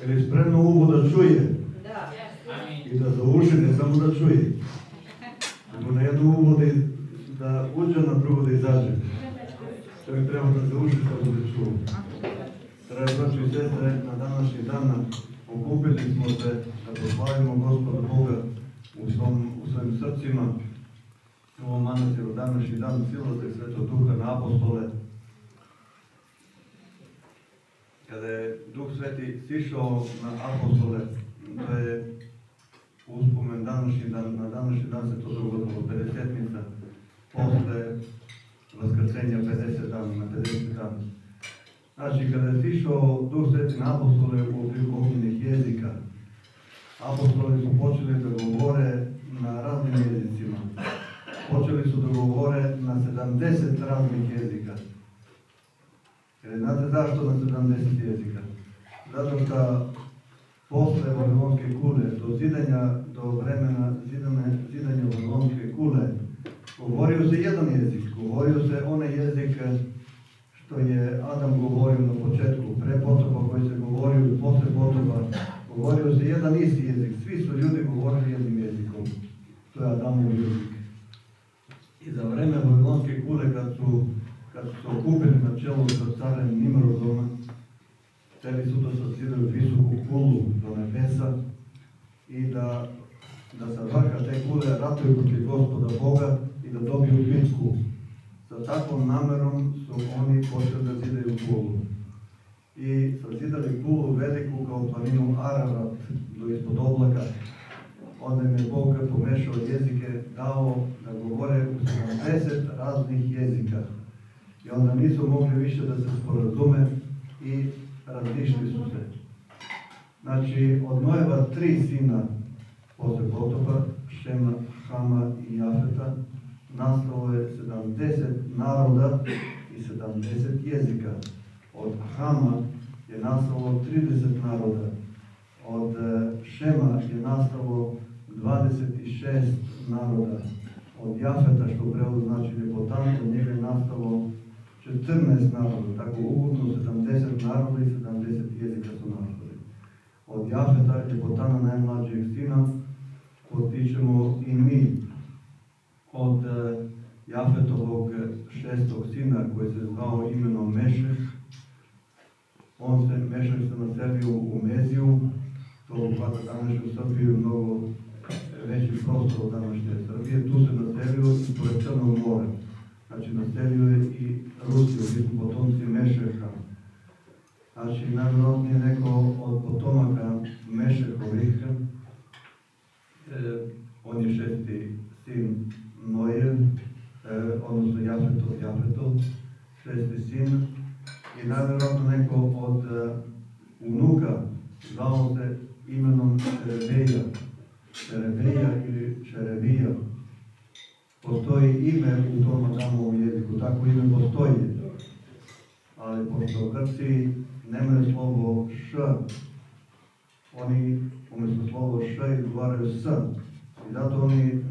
Jer je spremno uvo da čuje. Da. I da za uši, ne samo da čuje. Nego na jedno uvo da uđe, na drugo da izađe. Čovjek treba da za uši da bude čuo. Dragi braći i sestre, na današnji dan okupili smo se da proslavimo Gospoda Boga u svojim srcima. U ovom manastiru današnji dan silaze Svetog Duha na apostole. Kada je Duh Sveti sišao na apostole, to je uspomen današnji dan, na današnji dan se to dogodilo, 50-nica, posle vaskrsenja 50 dana, na 50 dana. Znači, kada je sišao Duh Sveti na apostole u obliku ognjenih jezika, apostoli su počeli da govore na raznim jezicima. Počeli su da govore na 70 raznih jezika. Jer znate zašto na 70 jezika? Zato što posle Vavilonske kule, do vremena zidanja Vavilonske kule, govorio se jedan jezik. Govorio se onaj jezik što je Adam govorio na početku, pre potopa koji se govorio i posle potopa. Govorio se jedan isti jezik. Svi su ljudi govorili jednim jezikom. To je Adamov jezik. I za vreme Vavilonske kule, kad su se okupili na čelu sa carem Nimrodom, hteli su da sazidaju visoku kulu do nebesa i da sa vrha te kule ratuju protiv Gospoda Boga i da dobiju bitku. Sa takvom namerom su oni počeli da zidaju kulu. I sazidali kulu veliku kao planinu Ararat do ispod oblaka. Onda im je Bog pomešao jezike, dao da govore u 70 raznih jezika. I onda nisu mogli više da se sporazume i razišli su se. Znači, od Nojeva 3 sina posle potopa, Šema, Hama i Jafeta, nastalo je 70 naroda i 70 jezika. Od Hama je nastalo 30 naroda. Od Šema je nastalo 26 naroda. Od Jafeta, što u prevodu znači ljepotan, od njega je nastalo 14 naroda. Tako ukupno 70 naroda i 70 jezika su nastali. Od Jafeta, ljepotana najmlađeg sina, potičemo i mi. Od Jafetovog 6. sina, koji se zvao imenom Mešeh, Mešeh se naselio u Meziju, to upada današnju Srbiju mnogo veći prostor od današnje Srbije. Tu se naselio i pored Crnog mora. Znači, naselio je i Rusiju, gdje su potomci Mešeha. Znači, najvjerojatnije neko od potomaka Mešehovih, on je 6. sin Nojev, odnosno Jafetov, 6. sin, i najvjerojatno neko od unuka, zvao se imenom Šerebeja ili Šerevija. Postoji ime u tom Adamovom jeziku, tako ime postoji. Ali pošto Grci nemaju slovo š, oni umjesto slovo š izgovaraju s. I zato oni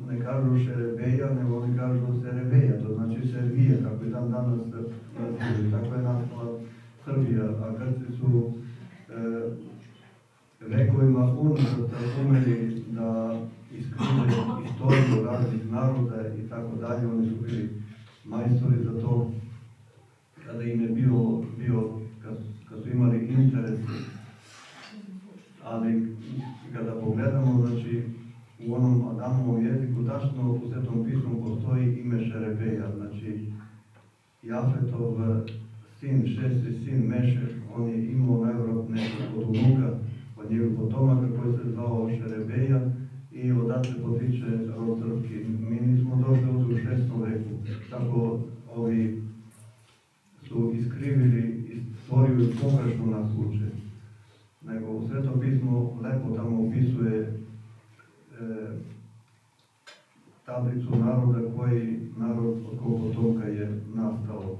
ne kažu Šerebeja, nego oni kažu Serebeja, to znači Servija, kako je dan danas nazivaju. Tako je nastala Srbija, a Grci su vekovima unazad umeli da iskrivaju istoriju raznih naroda i tako dalje. Oni su bili majstori za to. Kada im je kad su imali interes. Ali kada pogledamo, znači, u onom Adamovom jeziku, tačno u Svetom pismu postoji ime Šerebeja. Znači, Jafetov sin, 6. sin Mešeh, on je imao najvjerojatnije od unuka, od njegovih potomaka koji se zvao Šerebeja i odatle potiče rod srpski. Mi nismo došli ovdje u 6. veku, tako ovi su iskrivili istoriju i pogrešno nas uče. Nego u Svetom pismu lepo tamo opisuje tablicu naroda narod od kog potomka je nastao.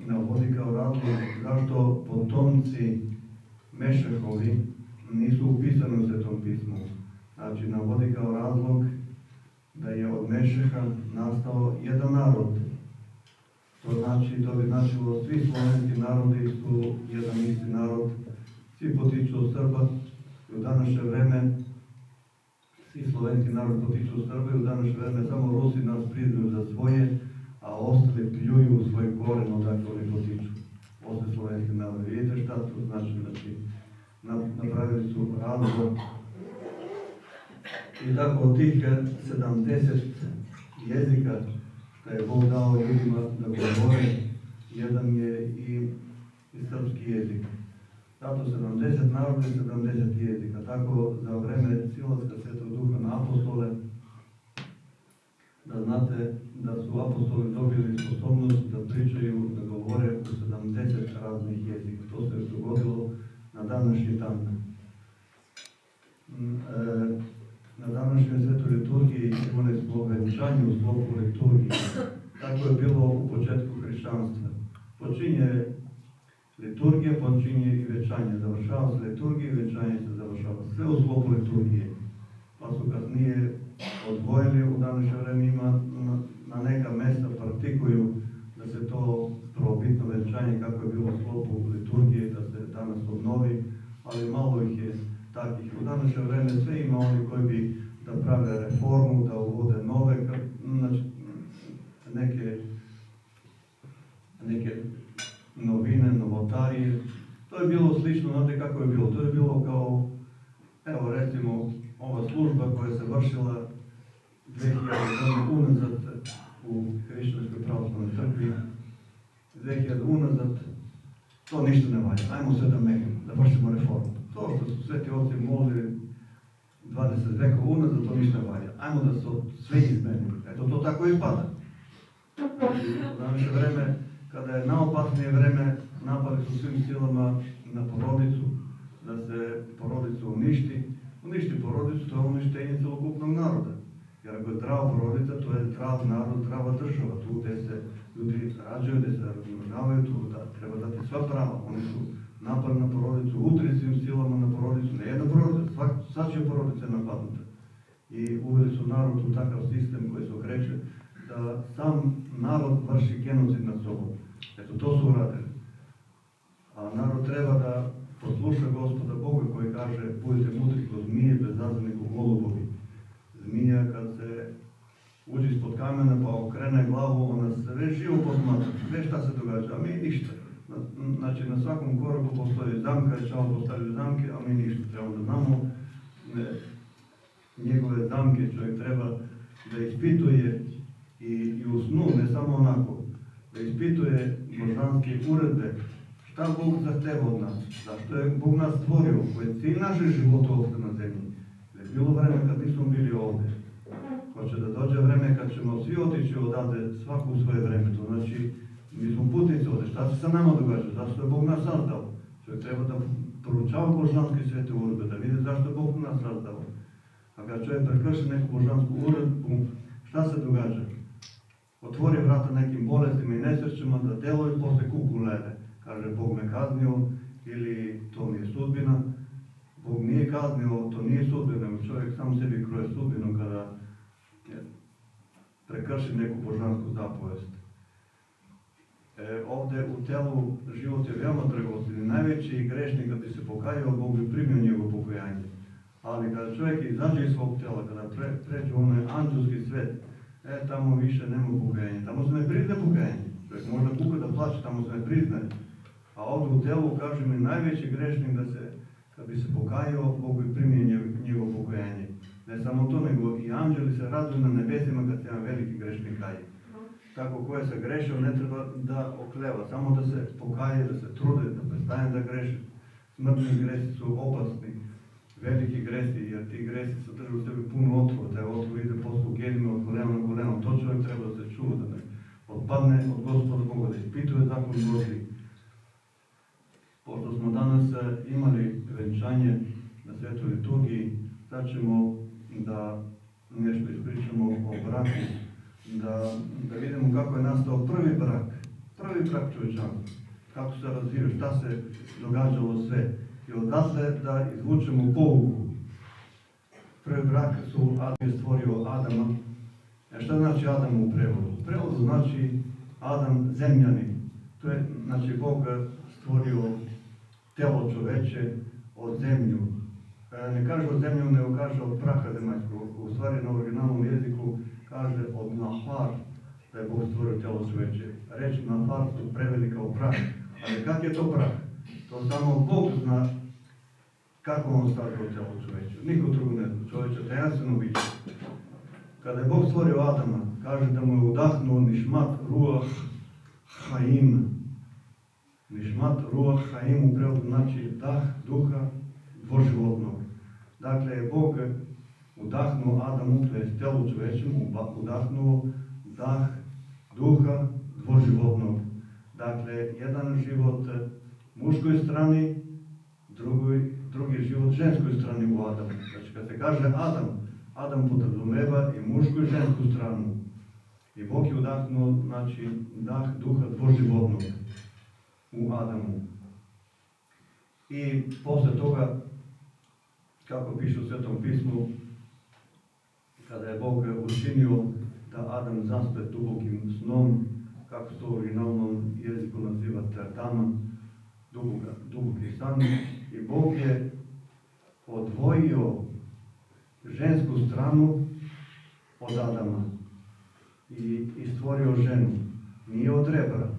Navodi kao razlog zašto potomci Mešehovi nisu upisani u Svetom pismu. Znači, navodi kao razlog da je od Mešeha nastao jedan narod. To bi značilo svi slovenski narodi su jedan isti narod, svi potiču od Srba i u današnje vreme svi slovenski narod potiču od Srba i u današnje vreme samo Rusi nas priznaju za svoje, a ostali pljuju svoj koren odakle oni potiču. Ostali slovenski narod. Vidite šta to znači? Znači, napravili su razlog. I tako od tih 70 jezika što je Bog dao ljudima da govore, jedan je i srpski jezik. Zato 70 naroda i 70 jezika. Tako za vreme silaska Svetog Duha na apostole, da znate da su apostoli dobili sposobnost da pričaju, da govore u 70 raznih jezika. To se dogodilo na današnji dan. Na današnjoj svetoj liturgiji imali smo venčanje u sklopu liturgije. Tako je bilo u početku hrišćanstva. Počinje liturgija, počinje i venčanje. Završava se liturgija i venčanje se završava. Sve u sklopu liturgije. Pa su kasnije odvojili u današnje vreme ima na neka mesta praktikuju da se to prvobitno venčanje kako je bilo u sklopu liturgije, da se danas obnovi, ali malo ih je takvih. U današnje vreme sve ima oni koji bi da prave reformu, da uvode nove, znači, neke novine, novotarije. To je bilo slično, znate kako je bilo? To je bilo kao, evo recimo, ova služba koja se vršila 2000 godina unazad u Hrišćanskoj pravoslavnoj crkvi, 2000 unazad, to ništa ne valja. Ajmo sve da menjamo, da vršimo reformu. To što su sveti oci molili 20 vekova unazad, to ništa ne valja. Ajmo da se sve izmenimo. Eto, to tako ispada. U današnje vreme, kada je najopasnije vreme, napali su svim silama na porodicu, da se porodicu uništi. Uništi porodicu, to je uništenje celokupnog naroda. Jer ako je zdrava porodica, to je zdrav narod, zdrava država. Tu gde se ljudi rađaju, gde se razmnožavaju, tu da treba dati sva prava. Oni su napali na porodicu, utri svim silama na porodicu, ne jedna porodica, svačija porodica je napadnuta. I uveli su narod u takav sistem koji se okreće da sam narod vrši genocid nad sobom. Eto, to su uradili. A narod treba da posluša Gospoda Boga koji kaže budite mudri kao zmije, bezazleni kao golubovi. Zmija kad se uđe ispod kamena pa okrene glavu, ona sve živo posmatra, sve šta se događa, a mi ništa. Znači na svakom koraku postoji zamka, čao postavljaju zamke, a mi ništa. Trebamo da znamo njegove zamke, čovjek treba da ispituje i u snu, ne samo onako, da ispituje božanske uredbe, šta Bog zahteva od nas, zašto je Bog nas stvorio, koji je cilj našeg života ovdje na zemlji. Jer je bilo vreme kad nismo bili ovdje. Hoće da dođe vreme kad ćemo svi otići odavde svaku u svoje vreme. To znači, mi smo putnici ovdje, šta se sa nama događa, zašto je Bog nas sazdao. Čovjek treba da poručava božanske svete uredbe, da vidi zašto je Bog nas sazdao. A kad čovjek prekrši neku božansku uredbu, šta se događa? Otvori vrata nekim bolestima i nesrećima da deluju posle kuku leve. Kaže, Bog me kaznio ili to mi je sudbina. Bog nije kaznio, to nije sudbina, čovjek sam sebi kroje sudbinu kada prekrši neku božansku zapovest. Ovde u telu život je veoma dragocen. Najveći grešnik kad bi se pokajao, Bog bi primio njegovo pokajanje. Ali kada čovjek izađe iz svog tela, kada pređe u onaj anđelski svet, tamo više nema pokajanja. Tamo se ne priznaje pokajanje. Čovjek možda kuka da plače, tamo se ne priznaje. A ovdje u telu, kaže mi, najveći grešnik da se, kad bi se pokajao, Bog bi primio njegovo pokajanje. Ne samo to, nego i anđeli se raduju na nebesima kad se jedan veliki grešnik kaje. Tako ko je se grešio, ne treba da okleva, samo da se pokaje, da se trude, da prestane da greši. Smrtni gresi su opasni, veliki gresi, jer ti gresi sadrže u sebi puno otrova, taj otrov ide posle u genima od kolena na kolena. To čovjek treba da se čuva, da ne odpadne od Gospoda Boga, da ispituje zakon Božji. Pošto smo danas imali venčanje na svetoj liturgiji, sad ćemo da nešto ispričamo o braku, da vidimo kako je nastao prvi brak čovječanstva, kako se razvio, šta se događalo sve. I odatle da izvučemo pouku. Prvi brak Adam je stvorio Adama. Šta znači Adam u prevodu? U prevodu znači Adam zemljanin. To je, znači, Bog stvorio telo čoveče, od zemlju. Ne kaže od zemlju, nego kaže od praha zemaljskog. U stvari na originalnom jeziku kaže od nahar, da je Bog stvorio telo čoveče. Reč nahar su preveli kao prah. Ali kak je to prah? To samo Bog zna kako on stvorio telo čoveče. Niko drugo ne zna. Čoveče tajanstveno biće. Kada je Bog stvorio Adama, kaže da mu je udahnuo nišmat ruah haim. Nišmat ruah haim u prevodu znači dah duha dvoživotnog. Dakle, je Bog udahnuo Adamu, to je telu čovečemu, udahnuo dah duha dvoživotnog. Dakle, jedan život muškoj strani, drugi život ženskoj strani u Adamu. Znači, kad se kaže Adam podrazumeva i mušku i žensku stranu. I Bog je udahnuo, znači, dah duha dvoživotnog u Adamu. I posle toga, kako piše u Svetom pismu, kada je Bog učinio da Adam zaspe dubokim snom, kako se to u originalnom jeziku naziva terdama, duboki san, i Bog je odvojio žensku stranu od Adama i stvorio ženu. Nije od rebra.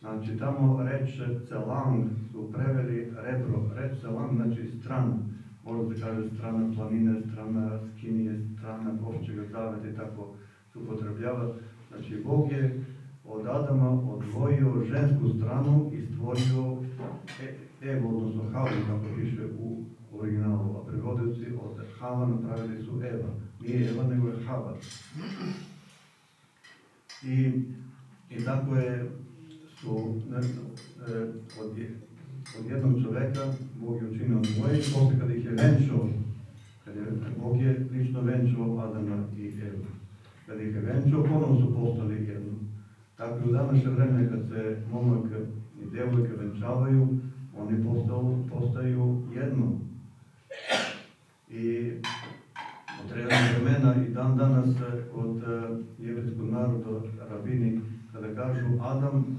Znači, tamo reč celang su preveli rebro. Reč celang znači strana. Možda se kaže strana planine, strana skinije, strana ovčega zaveta i tako se upotrebljava. Znači, Bog je od Adama odvojio žensku stranu i stvorio Evu, odnosno Havu, kako piše u originalu. A prevodioci od Hava napravili su Eva. Nije Eva, nego je Hava. I tako je od jednog čoveka Bog je učinio dvoje i posle kada ih je venčao, Bog je lično venčao Adama i Evu. Kada ih je venčao, ponovno su postali jedno. Tako i u današnje vreme kad se momak i devojka venčavaju, oni postaju jedno. I od rednog vremena i dan danas od jevrejskog naroda rabini, kada kažu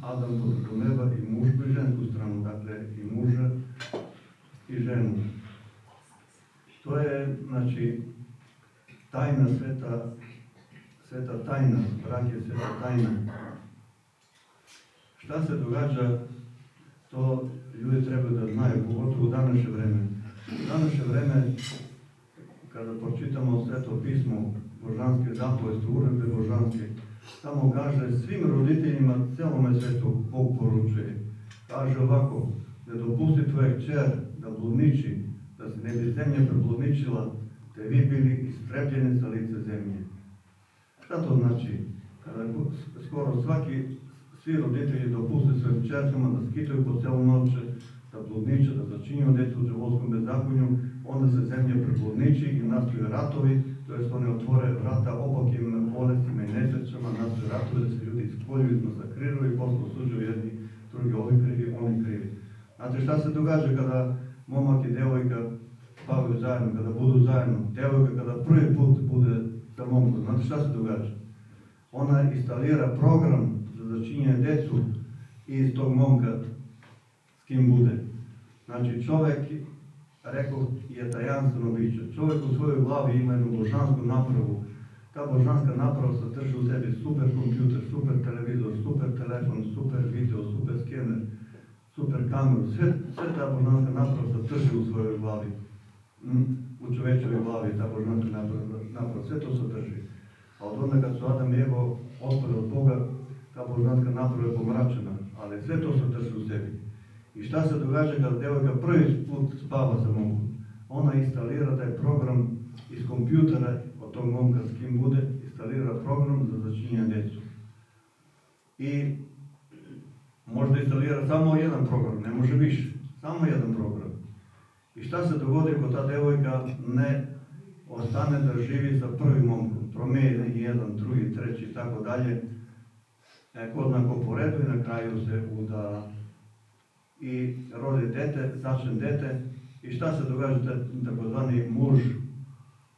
Adam podrazumeva i mušku i žensku stranu, dakle i muža i ženu. To je, znači, tajna sveta tajna, brak je sveta tajna. Šta se događa, to ljudi trebaju da znaju, pogotovo u današnje vreme. U današnje vreme, kada pročitamo Sveto pismo, božanske zapovesti, uredbe božanske, tamo kaže svim roditeljima, celome svetu Bog poručuje. Kaže ovako, ne dopusti tvoje kćer da bludniči, da se ne bi zemlja prebludničila, te vi bili istrebljeni sa lice zemlje. Šta to znači? Kada skoro svi roditelji dopuste svojim kćercima da skitaju po celu noć, da bludniče, da začinju decu u džavolskom bezakonju, onda se zemlja prebludniči i nastaju ratovi, to jest oni otvore vrata opakim bolestima i nesrećama, nastaju ratovi da se ljudi iskoljuju, izmasakriraju i posle osuđuju jedni, drugi ovi krivi, oni krivi. Znate šta se događa kada momak i devojka spavaju zajedno, kada budu zajedno, devojka kada prvi put bude sa momkom, znate šta se događa? Ona instalira program za začinjanje decu iz tog momka s kim bude. Znači čovek, rekao, je tajanstveno biće. Čovjek u svojoj glavi ima jednu božansku napravu. Ta božanska naprava sadrži u sebi super kompjuter, super televizor, super telefon, super video, super skener, super kameru. Sve ta božanska naprava sadrži u svojoj glavi. U čovečevoj glavi ta božanska naprava. Sve to sadrži. A od onda kad su Adam i Eva otpali od Boga, ta božanska naprava je pomračena. Ali sve to sadrži u sebi. I šta se događa kada devojka prvi put spava sa momkom? Ona instalira taj program iz kompjutera od tog momka s kim bude, instalira program za začinjanje decu. I možda instalira samo jedan program, ne može više. Samo jedan program. I šta se dogodi ako ta devojka ne ostane da živi sa prvim momkom? Promijeni jedan, drugi, treći i tako dalje. Kodnako po redu i na kraju se uda i rodi dete, začne dete. I šta se događa, takozvani muž?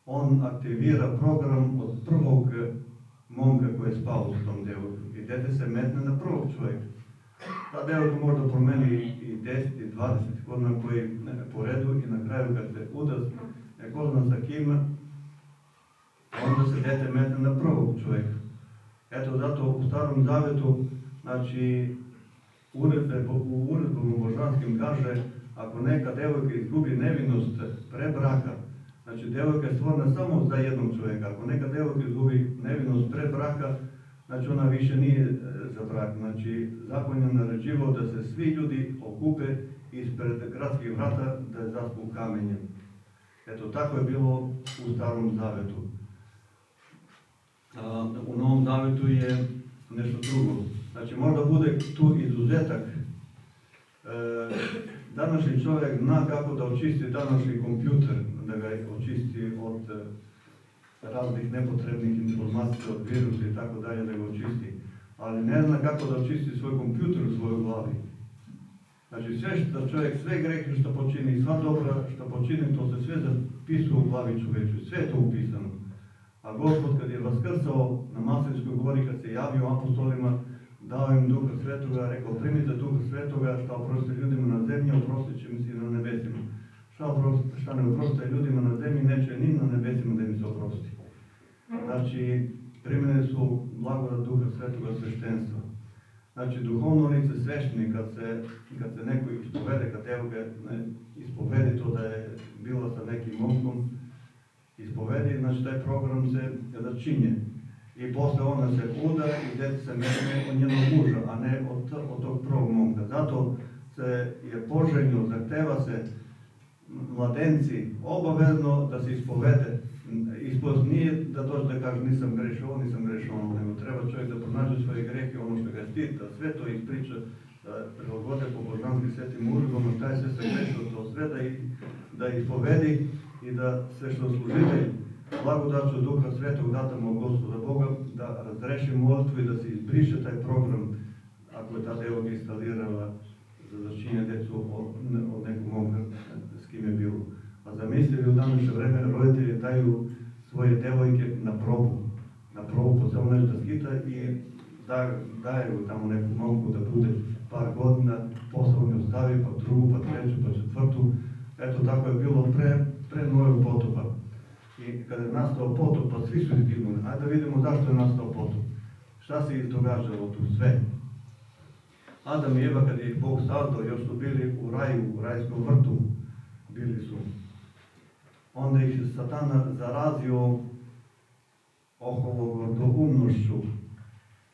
On aktivira program od prvog momka koji je spao s tom devojkom. I dete se metne na prvog čovjeka. Ta devojka možda promeni i 10 i 20 godina koji po redu i na kraju kad se uda ko zna sa kim, onda se dete metne na prvog čovjeka. Eto zato u Starom Zavetu, znači u uredbama božanskim kaže, ako neka devojka izgubi nevinost pre braka, znači devojka je stvorena samo za jednog čovjeka, ako neka devojka izgubi nevinost pre braka, znači ona više nije za brak. Znači zakon je naređivao da se svi ljudi okupe ispred gradskih vrata da je zaspu kamenjem. Eto tako je bilo u Starom Zavetu. U Novom Zavetu je nešto drugo. Znači možda bude tu izuzetak. Današnji čovjek zna kako da očisti današnji kompjuter, da ga očisti od raznih nepotrebnih informacija, od virusa i tako dalje, da ga očisti. Ali ne zna kako da očisti svoj kompjuter u svojoj glavi. Znači sve što čovjek, sve grehe što počini, sva dobra što počini, to se sve zapisuje u glavi čoveče, sve je to upisano. A Gospod kad je vaskrsao na Maslinskoj gori, kad se javio apostolima, dao im Duha Svetoga, rekao primite Duha Svetoga, šta oprostite ljudima na zemlji, oprostit će mi se i na nebesima. Šta ne oprostite ljudima na zemlji, neće ni na nebesima da im se oprosti. Znači, primjene su blagodat Duha Svetoga sveštenstva. Znači, duhovno lice svešteni, kad se neko ispovede, kad evo ga ispovedi to da je bilo sa nekim momkom, ispovedi, znači taj program se začinje. I posle ona se uda i dete se metne od njenog muža, a ne od tog prvog momka. Zato se je poželjno, zahteva se mladenci obavezno da se ispovede. Ispovest nije da dođe da kaže nisam grešio ovo, nisam grešio ono, nego treba čovjek da pronađe svoje grehe, ono što ga je stid, da sve to ispriča, da prilagode po božanskim svetim uredbama, taj sve se grešio, to sve da ispovedi i da sve što služitelj blagodaću Duha Svetog datamo od Gospoda Boga, da razreši molitvu i da se izbriše taj program, ako je ta devojka instalirala za začinje decu od nekog momka s kim je bilo. A zamislili u današnje vreme roditelji daju svoje devojke na probu po samo nešto da skita i daju tamo neku momku da bude par godina, posle on je ostavi, pa drugu, pa treću, pa četvrtu. Eto tako je bilo pre Novog potopa. I kada je nastao potop, pa svi su izginuli. Ajde da vidimo zašto je nastao potop. Šta se izdogađalo tu sve? Adam i Eva, kad je ih Bog stvarao, još su bili u raju, u rajskom vrtu, bili su. Onda ih je Satana zarazio ohologoumnošću.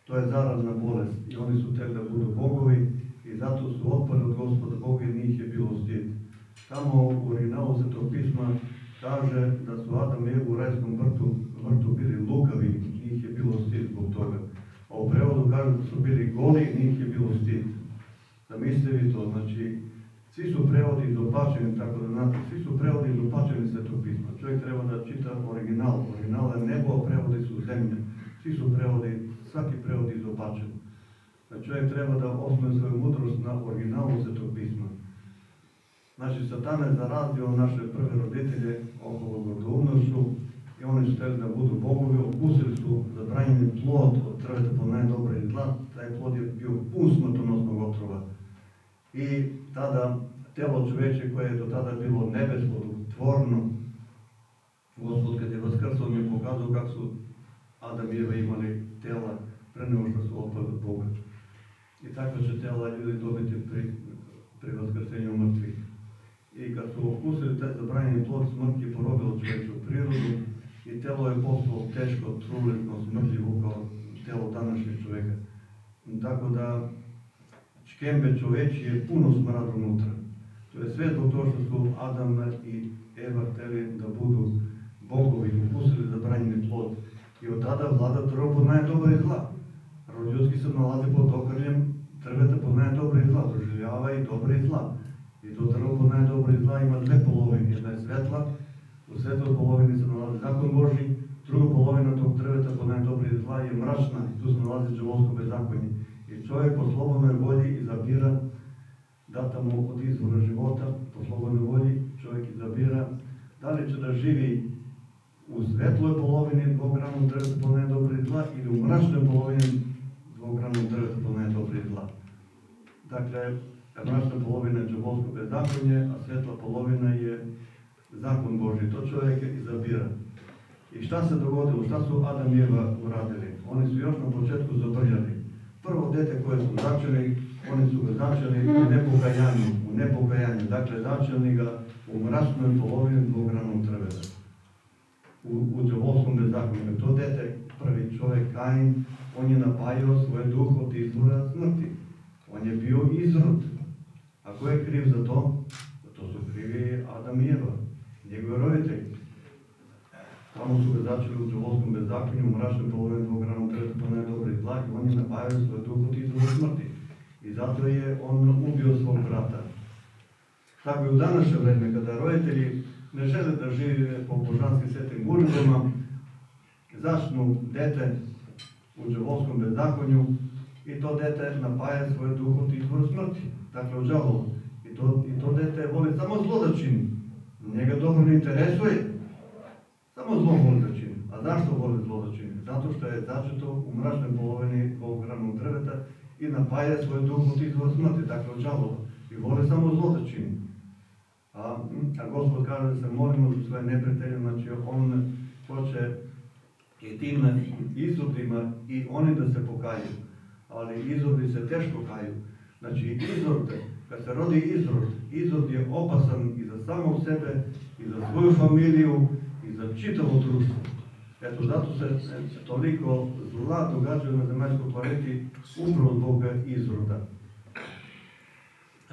To je zarazna bolest. I oni su hteli da budu bogovi i zato su otpali od Gospoda Boga i njih je bilo stid. Tamo u originalu Svetog pisma kaže da su Adam i Eva u rajskom vrtu bili lukavi, njih je bilo stid zbog toga. A u prevodu kaže da su bili goli, njih je bilo stid. Zamislite vi to, znači, svi su prevodi izopačeni, tako da znate, svi su prevodi izopačeni Svetog pisma. Čovjek treba da čita original. Original je nebo, a prevodi su zemlja. Svi su prevodi, svaki prevod izopačen. Znači, čovjek treba da osnuje svoju mudrost na originalu Svetog pisma. Znači, Satan je zarazio naše prve roditelje ohologoumnošću i oni su hteli da budu bogovi, okusili su zabranjeni plod od drveta poznaje dobra i zla, taj plod je bio pun smrtonosnog otrova. I tada telo čoveče koje je do tada bilo nebesplodotvorno, Gospod kad je vaskrsao mi je pokazao kako su Adam i Eva imali tela pre nego što su otpali od Boga. I takva će tela ljudi dobiti pri vaskrsenju mrtvih. I kad su okusili taj zabranjeni plod, smrt je porobilo čoveču prirodu i telo je postalo teško, trulitno, smrtljivo kao telo današnjeg čoveka. Tako da škembe čoveči je puno smrada unutra. To je sve zbog toga što su Adam i Eva hteli da budu bogovi, ukusili zabranjeni plod. I od tada vlada drvo poznaje dobra i zla. Rod ljudski se nalazi pod okrnjem drveta poznaje dobra i zla, doživljava i dobra i zla. I to drvo poznaje dobra i zla ima dve polovine. Jedna je svetla, u svetloj polovini se nalazi zakon Božji, druga polovina tog drveta poznaje dobra i zla je mračna i tu se nalazi đavolsko bezakonje. I čovjek po slobodnoj volji izabira data mu od izvora života, po slobodnoj volji čovjek izabira da li će da živi u svetloj polovini dvogramnog drveta poznaje dobra i zla ili u mračnoj polovini dvogramnog drveta poznaje dobra i zla. Dakle, mračna polovina je đavolsko bezakonje, a svetla polovina je je zakon Božji, to čovjek izabira. I šta se dogodilo, šta su Adam i Eva uradili? Oni su još na početku zabrljali. Prvo dete koje su začeli, oni su ga začeli u nepokajanju. Dakle, začeli ga u mračnoj polovini dvogranom drveta. U đavolskom bezakonju. To dete, prvi čovjek Kain, on je napajao svoj duh od izvora smrti. On je bio izrod. A ko je kriv za to? To su krivi Adam i Eva, njegovi roditelji. Tamo su ga začeli u đavolskom bezakonju, u mračnoj polovini dvogranom drveta, to ne je dobro i zla, i on je napajao svoj duh od izvora smrti. I zato je on ubio svog brata. Tako i u današnje vreme, kada roditelji ne žele da žive po božanskim svetim uredbama, začnu dete u đavolskom bezakonju i to dete napaja svoj duh od izvora smrti. Dakle, u đavolu. I to dete voli samo zlo da čini. Njega dobro ne interesuje. Samo zlo voli da čini. A zašto voli zlo da čini? Zato što je začeto u mračnoj polovini dvogranog drveta i napaja svoj duh od izvora smrti. Dakle, u đavolu. I voli samo zlo da čini. A Gospod kaže da se molimo za svoje neprijatelje, znači on hoće i tim izrodima i oni da se pokaju. Ali izrodi se teško kaju. Znači izrod, kad se rodi izrod je opasan i za samog sebe, i za svoju familiju, i za čitavo društvo. Eto, zato se toliko zla događaju na zemaljskoj planeti upravo zbog izroda.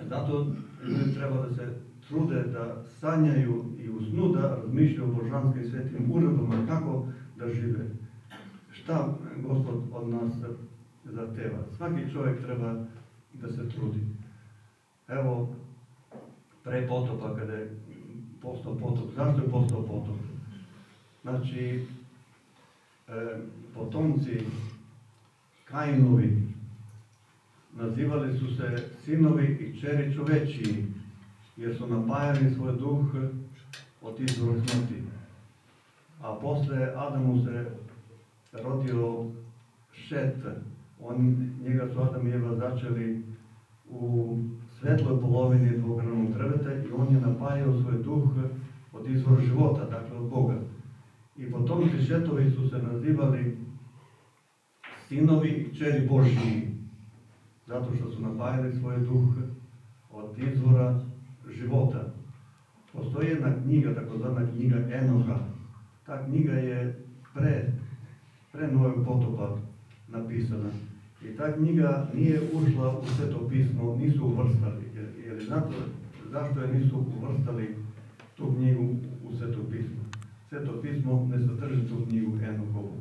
Zato ljudi treba da se trude da sanjaju i u snu da razmišljaju o božanskim svetim uredbama kako da žive. Šta Gospod od nas zahteva? Svaki čovjek treba da se trudi. Evo, pre potopa, kada je postao potop. Zašto je postao potop? Znači, potomci Kainovi nazivali su se sinovi i kćeri čovečiji, jer su napajali svoj duh od izvora smrti. A posle Adamu se rodio Šet. Njega su Adam i Eva začeli u svetloj polovini dvogranog drveta i on je napajao svoj duh od izvora života, dakle od Boga. I potomci Šetovi su se nazivali sinovi i kćeri Božji, zato što su napajali svoj duh od izvora života. Postoji jedna knjiga, takozvana knjiga Enoha. Ta knjiga je pre Novog potopa napisana. I ta knjiga nije ušla u Sveto pismo, nisu uvrstali. Jer znate zašto je nisu uvrstali tu knjigu u Sveto pismo? Sveto pismo ne sadrži tu knjigu Enohovu.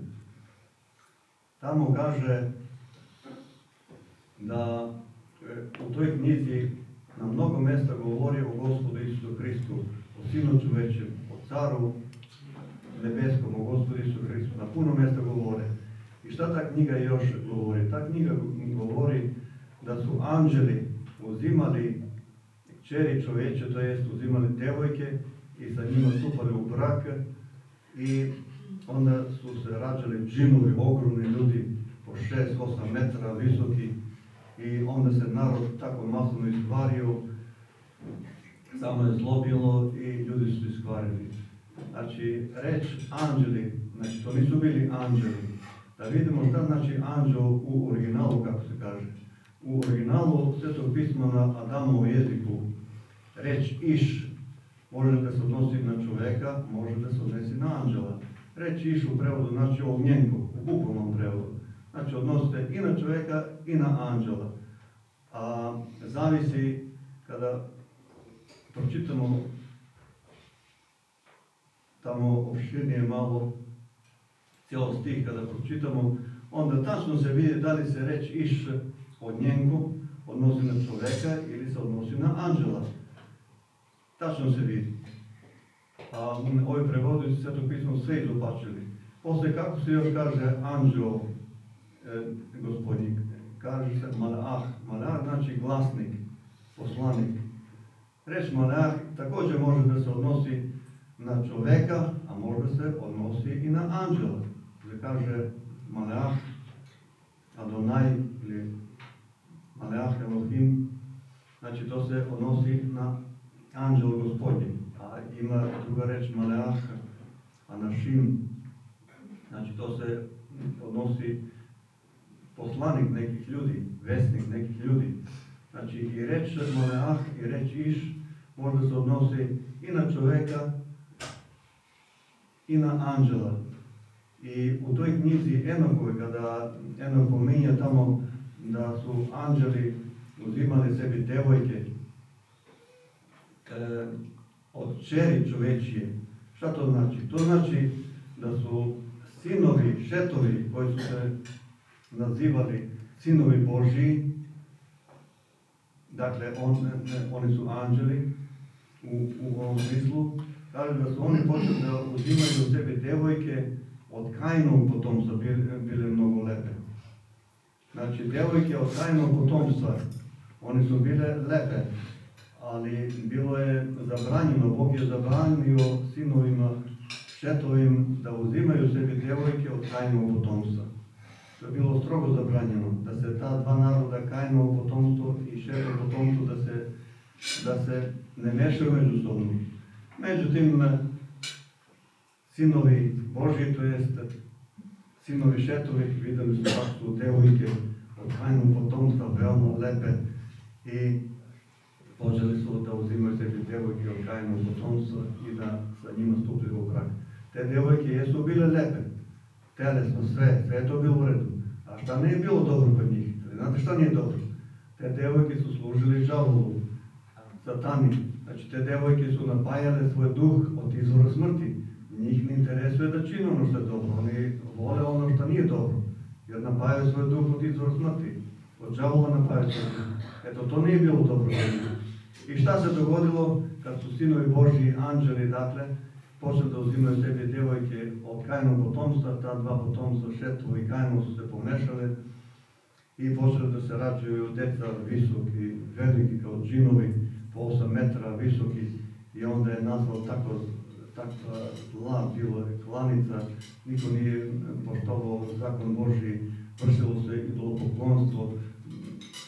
Tamo kaže da u toj knjizi na mnogo mjesta govori o Gospodu Isusu Hristu, o Sinu čovečem, o Caru nebeskom, o Gospodu Isusu Hristu. Na puno mjesta govore. I šta ta knjiga još govori? Ta knjiga govori da su anđeli uzimali kćeri čoveče, to jest uzimali devojke i sa njima stupali u brak i onda su se rađali džinovi, ogromni ljudi po 6-8 metara visoki i onda se narod tako masovno iskvario, samo je zlo bilo i ljudi su iskvarili. Znači, reč anđeli, znači to nisu bili anđeli. Da vidimo šta znači anđel u originalu, kako se kaže. U originalu Svetog pisma na Adamovom jeziku reč iš može da se odnosi na čoveka, može da se odnosi na anđela. Reč iš u prevodu znači ognjenko, u bukvalnom prevodu. Znači odnosi se i na čoveka i na anđela. A zavisi kada pročitamo tamo opširnije malo cijelo stih kada pročitamo, onda tačno se vidi da li se reč iš od njenku odnosi na čoveka ili se odnosi na anđela. Tačno se vidi. A ovi prevodi Svetog pisma sve izopačili. Posle kako se još kaže anđel gospodnji, kaže se malaah. Malaah znači glasnik, poslanik. Reč malaah također može da se odnosi na čoveka, a može se odnosi i na anđela. Se kaže malaah, Adonai ili malaah Elohim, znači to se odnosi na anđel gospodnji, a ima druga reč Maleah, Anashim, znači to se odnosi poslanik nekih ljudi, vesnik nekih ljudi. Znači i reč Maleah i reč Iš možda se odnosi i na čoveka i na anđela. I u toj knjizi Enokovoj, kada Enok pominje tamo da su anđeli uzimali sebi devojke od čeri čovečije. Šta to znači? To znači da su sinovi, Šetovi, koji su se nazivali sinovi Božiji, dakle oni su anđeli u ovom smislu, kaže da su oni počeli da uzimaju u sebi devojke od Kainovog potomstva, bile mnogo lepe. Znači, devojke od Kainovog potomstva, one su bile lepe, ali bilo je zabranjeno, Bog je zabranio sinovima Šetovim da uzimaju sebi devojke od Kainovog potomstva. To je bilo strogo zabranjeno, da se ta dva naroda, Kainovo potomstvo i Šetovo potomstvo, da se ne mešaju međusobno. Međutim, sinovi Božji, to jest sinovi Šetovi, videli su kako su devojke od Kainovog potomstva veoma lepe i počeli su da uzimaju sebi devojke od Kainovog potomstva i da sa njima stupili u brak. Te devojke jesu bile lepe, telesno, sve je to bilo u redu. A šta nije bilo dobro kod njih? Znate šta nije dobro? Te devojke su služili đavolu, satani. Znači, te devojke su napajale svoj duh od izvora smrti. Njih ne interesuje da čine ono što je dobro. Oni vole ono što nije dobro. Jer napajaju svoj duh od izvora smrti. Od đavola napajaju svoj duh. Eto, to nije bilo dobro. I šta se dogodilo kad su sinovi Božji, anđeli, dakle, počeli da uzimaju sebi djevojke od Kainovog potomstva, ta dva potomstva, Šetovo i Kainovo, su se pomešale i počeli da se rađaju deca visoki, veliki kao džinovi, po 8 metara visoki, i onda je nazvao takva zla, bilo je klanica, niko nije poštovao zakon Božji, vršilo se idolopoklonstvo.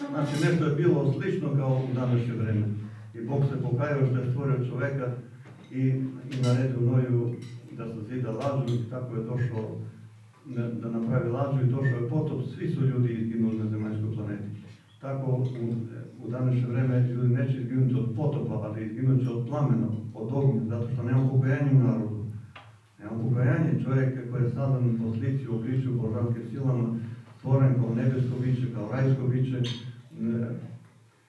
Znači, nešto je bilo slično kao u današnje vreme. I Bog se pokajao što je stvorio čoveka i naredio Noju da se zida lađu, i tako je došlo da napravi lađu i došao je potop. Svi su ljudi izginuli na zemaljskoj planeti. Tako u današnje vreme ljudi neće izginuti od potopa, ali izginut će od plamena, od ognja, zato što nema pokajanja u narodu. Nema pokajanja. Čovjek koji je sadan po slici, u obličju božanskim silama, stvoren kao nebesko biće, kao rajsko biće,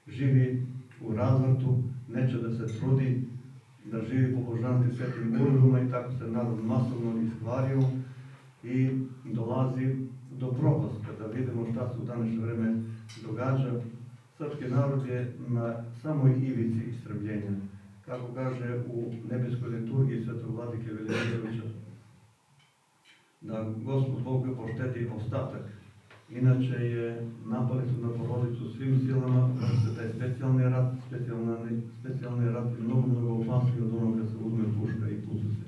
živi u razvrtu, neće da se trudi, da živi po božanskim svetim uredbama, i tako se narod masovno iskvario i dolazi do propasti. Kada vidimo šta se u današnje vreme događa, srpski narod je na samoj ivici istrebljenja. Kako kaže u nebeskoj liturgiji svetog vladike Velimirovića, da Gospod Bog poštedi ostatak. Inače napali su na porodicu svim silama, se taj specijalni rat je mnogo opasniji od onoga se uzme puška i puca se.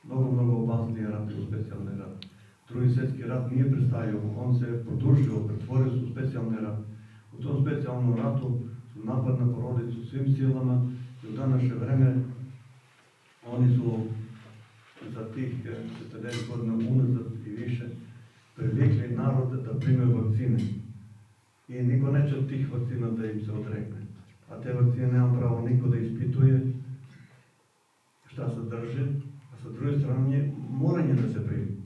Mnogo opasniji rat je u specijalni rat. Drugi svjetski rat nije prestajao, on se produžio, pretvorio se u specijalni rat. U tom specijalnom ratu su napad na porodicu svim silama i u današnje vreme oni su za tih 40 godina unazad i više privikli narod da primaju vakcine. I niko neće od tih vakcina da im se odrekne. A te vakcine nema pravo niko da ispituje šta sadrže, a sa druge strane moranje da se primi.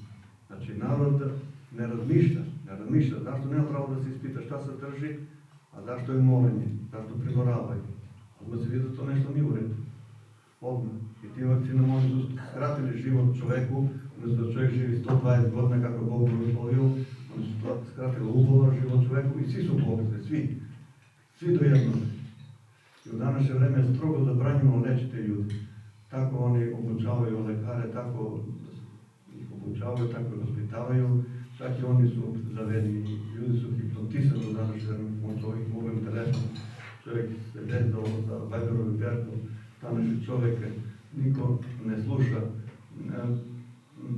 Znači, narod ne razmišlja. Zašto nema pravo da se ispita šta sadrži, a zašto je moranje, zašto primoravaju. Odmah se vidi da to nešto nije u redu. Odmah. I tim vakcinama oni su skratili život čoveku, umjesto da čovjek živi 120 godina kako Bog blagoslovio, oni su skratili upola život čoveku i svi su bolesni, svi do jednog. I u današnje vreme je strogo zabranjeno lečiti ljudi. Tako oni obučavaju lekare, tako ih obučavaju, tako ih ospitavaju, čak i oni su zavedeni. Ljudi su hipnotisani u današnje vreme, pomoću ovih mobilnih telefona. Čovjek se vezao za Viberom i Bertom, današnji čovjek niko ne sluša.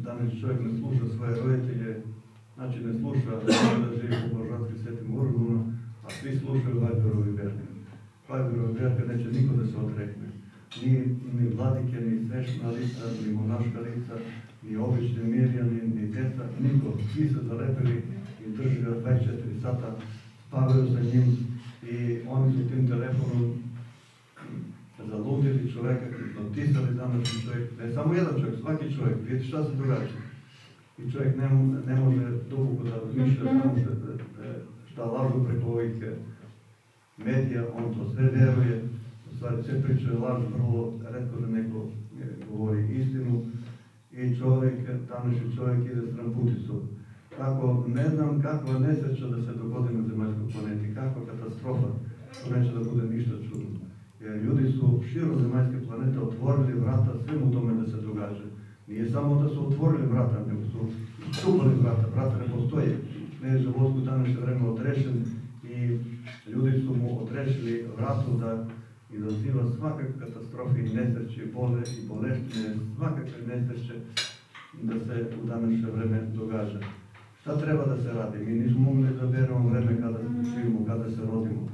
Danas čovjek ne sluša svoje roditelje, znači ne sluša da živi po božanskim svetim uredbama, a svi slušaju Viberovi Berke. Viberovi Berke neće niko da se odrekne. ni vladike, ni svešna lica, ni monaška lica, ni obični mirjani, ni djeca, niko. Svi se zalepili i drži ga 24 sata, spavaju sa njim i oni su tim telefonom zaludili čovjeka, hipnotisali današnji čovjek, ne samo jedan čovjek, svaki čovjek, vidite šta se događa. I čovjek ne može duboko da razmišlja, samo šta lažu preko ovih medija, on to sve vjeruje, u stvari sve pričaju lažu, vrlo retko da neko govori istinu i čovjek, današnji čovjek ide s ramputicom. Kako, ne znam kakva nesreća da se dogodi na zemaljskoj planeti, kakva katastrofa, to neće da bude ništa čudno. Jer ljudi su širom zemaljske planete otvorili vrata svemu tome da se događa. Nije samo da su otvorili vrata, nego su ščupali vrata, vrata ne postoje. Kneža Vosko u današnje vreme odrešen i ljudi su mu odrešili vratu da izaziva svakakve katastrofe i nesreće, bole i boleštine, svakakve nesreće da se u današnje vreme događa. Šta treba da se radi? Mi nismo mogli da beremo vreme kada živimo, kada se rodimo.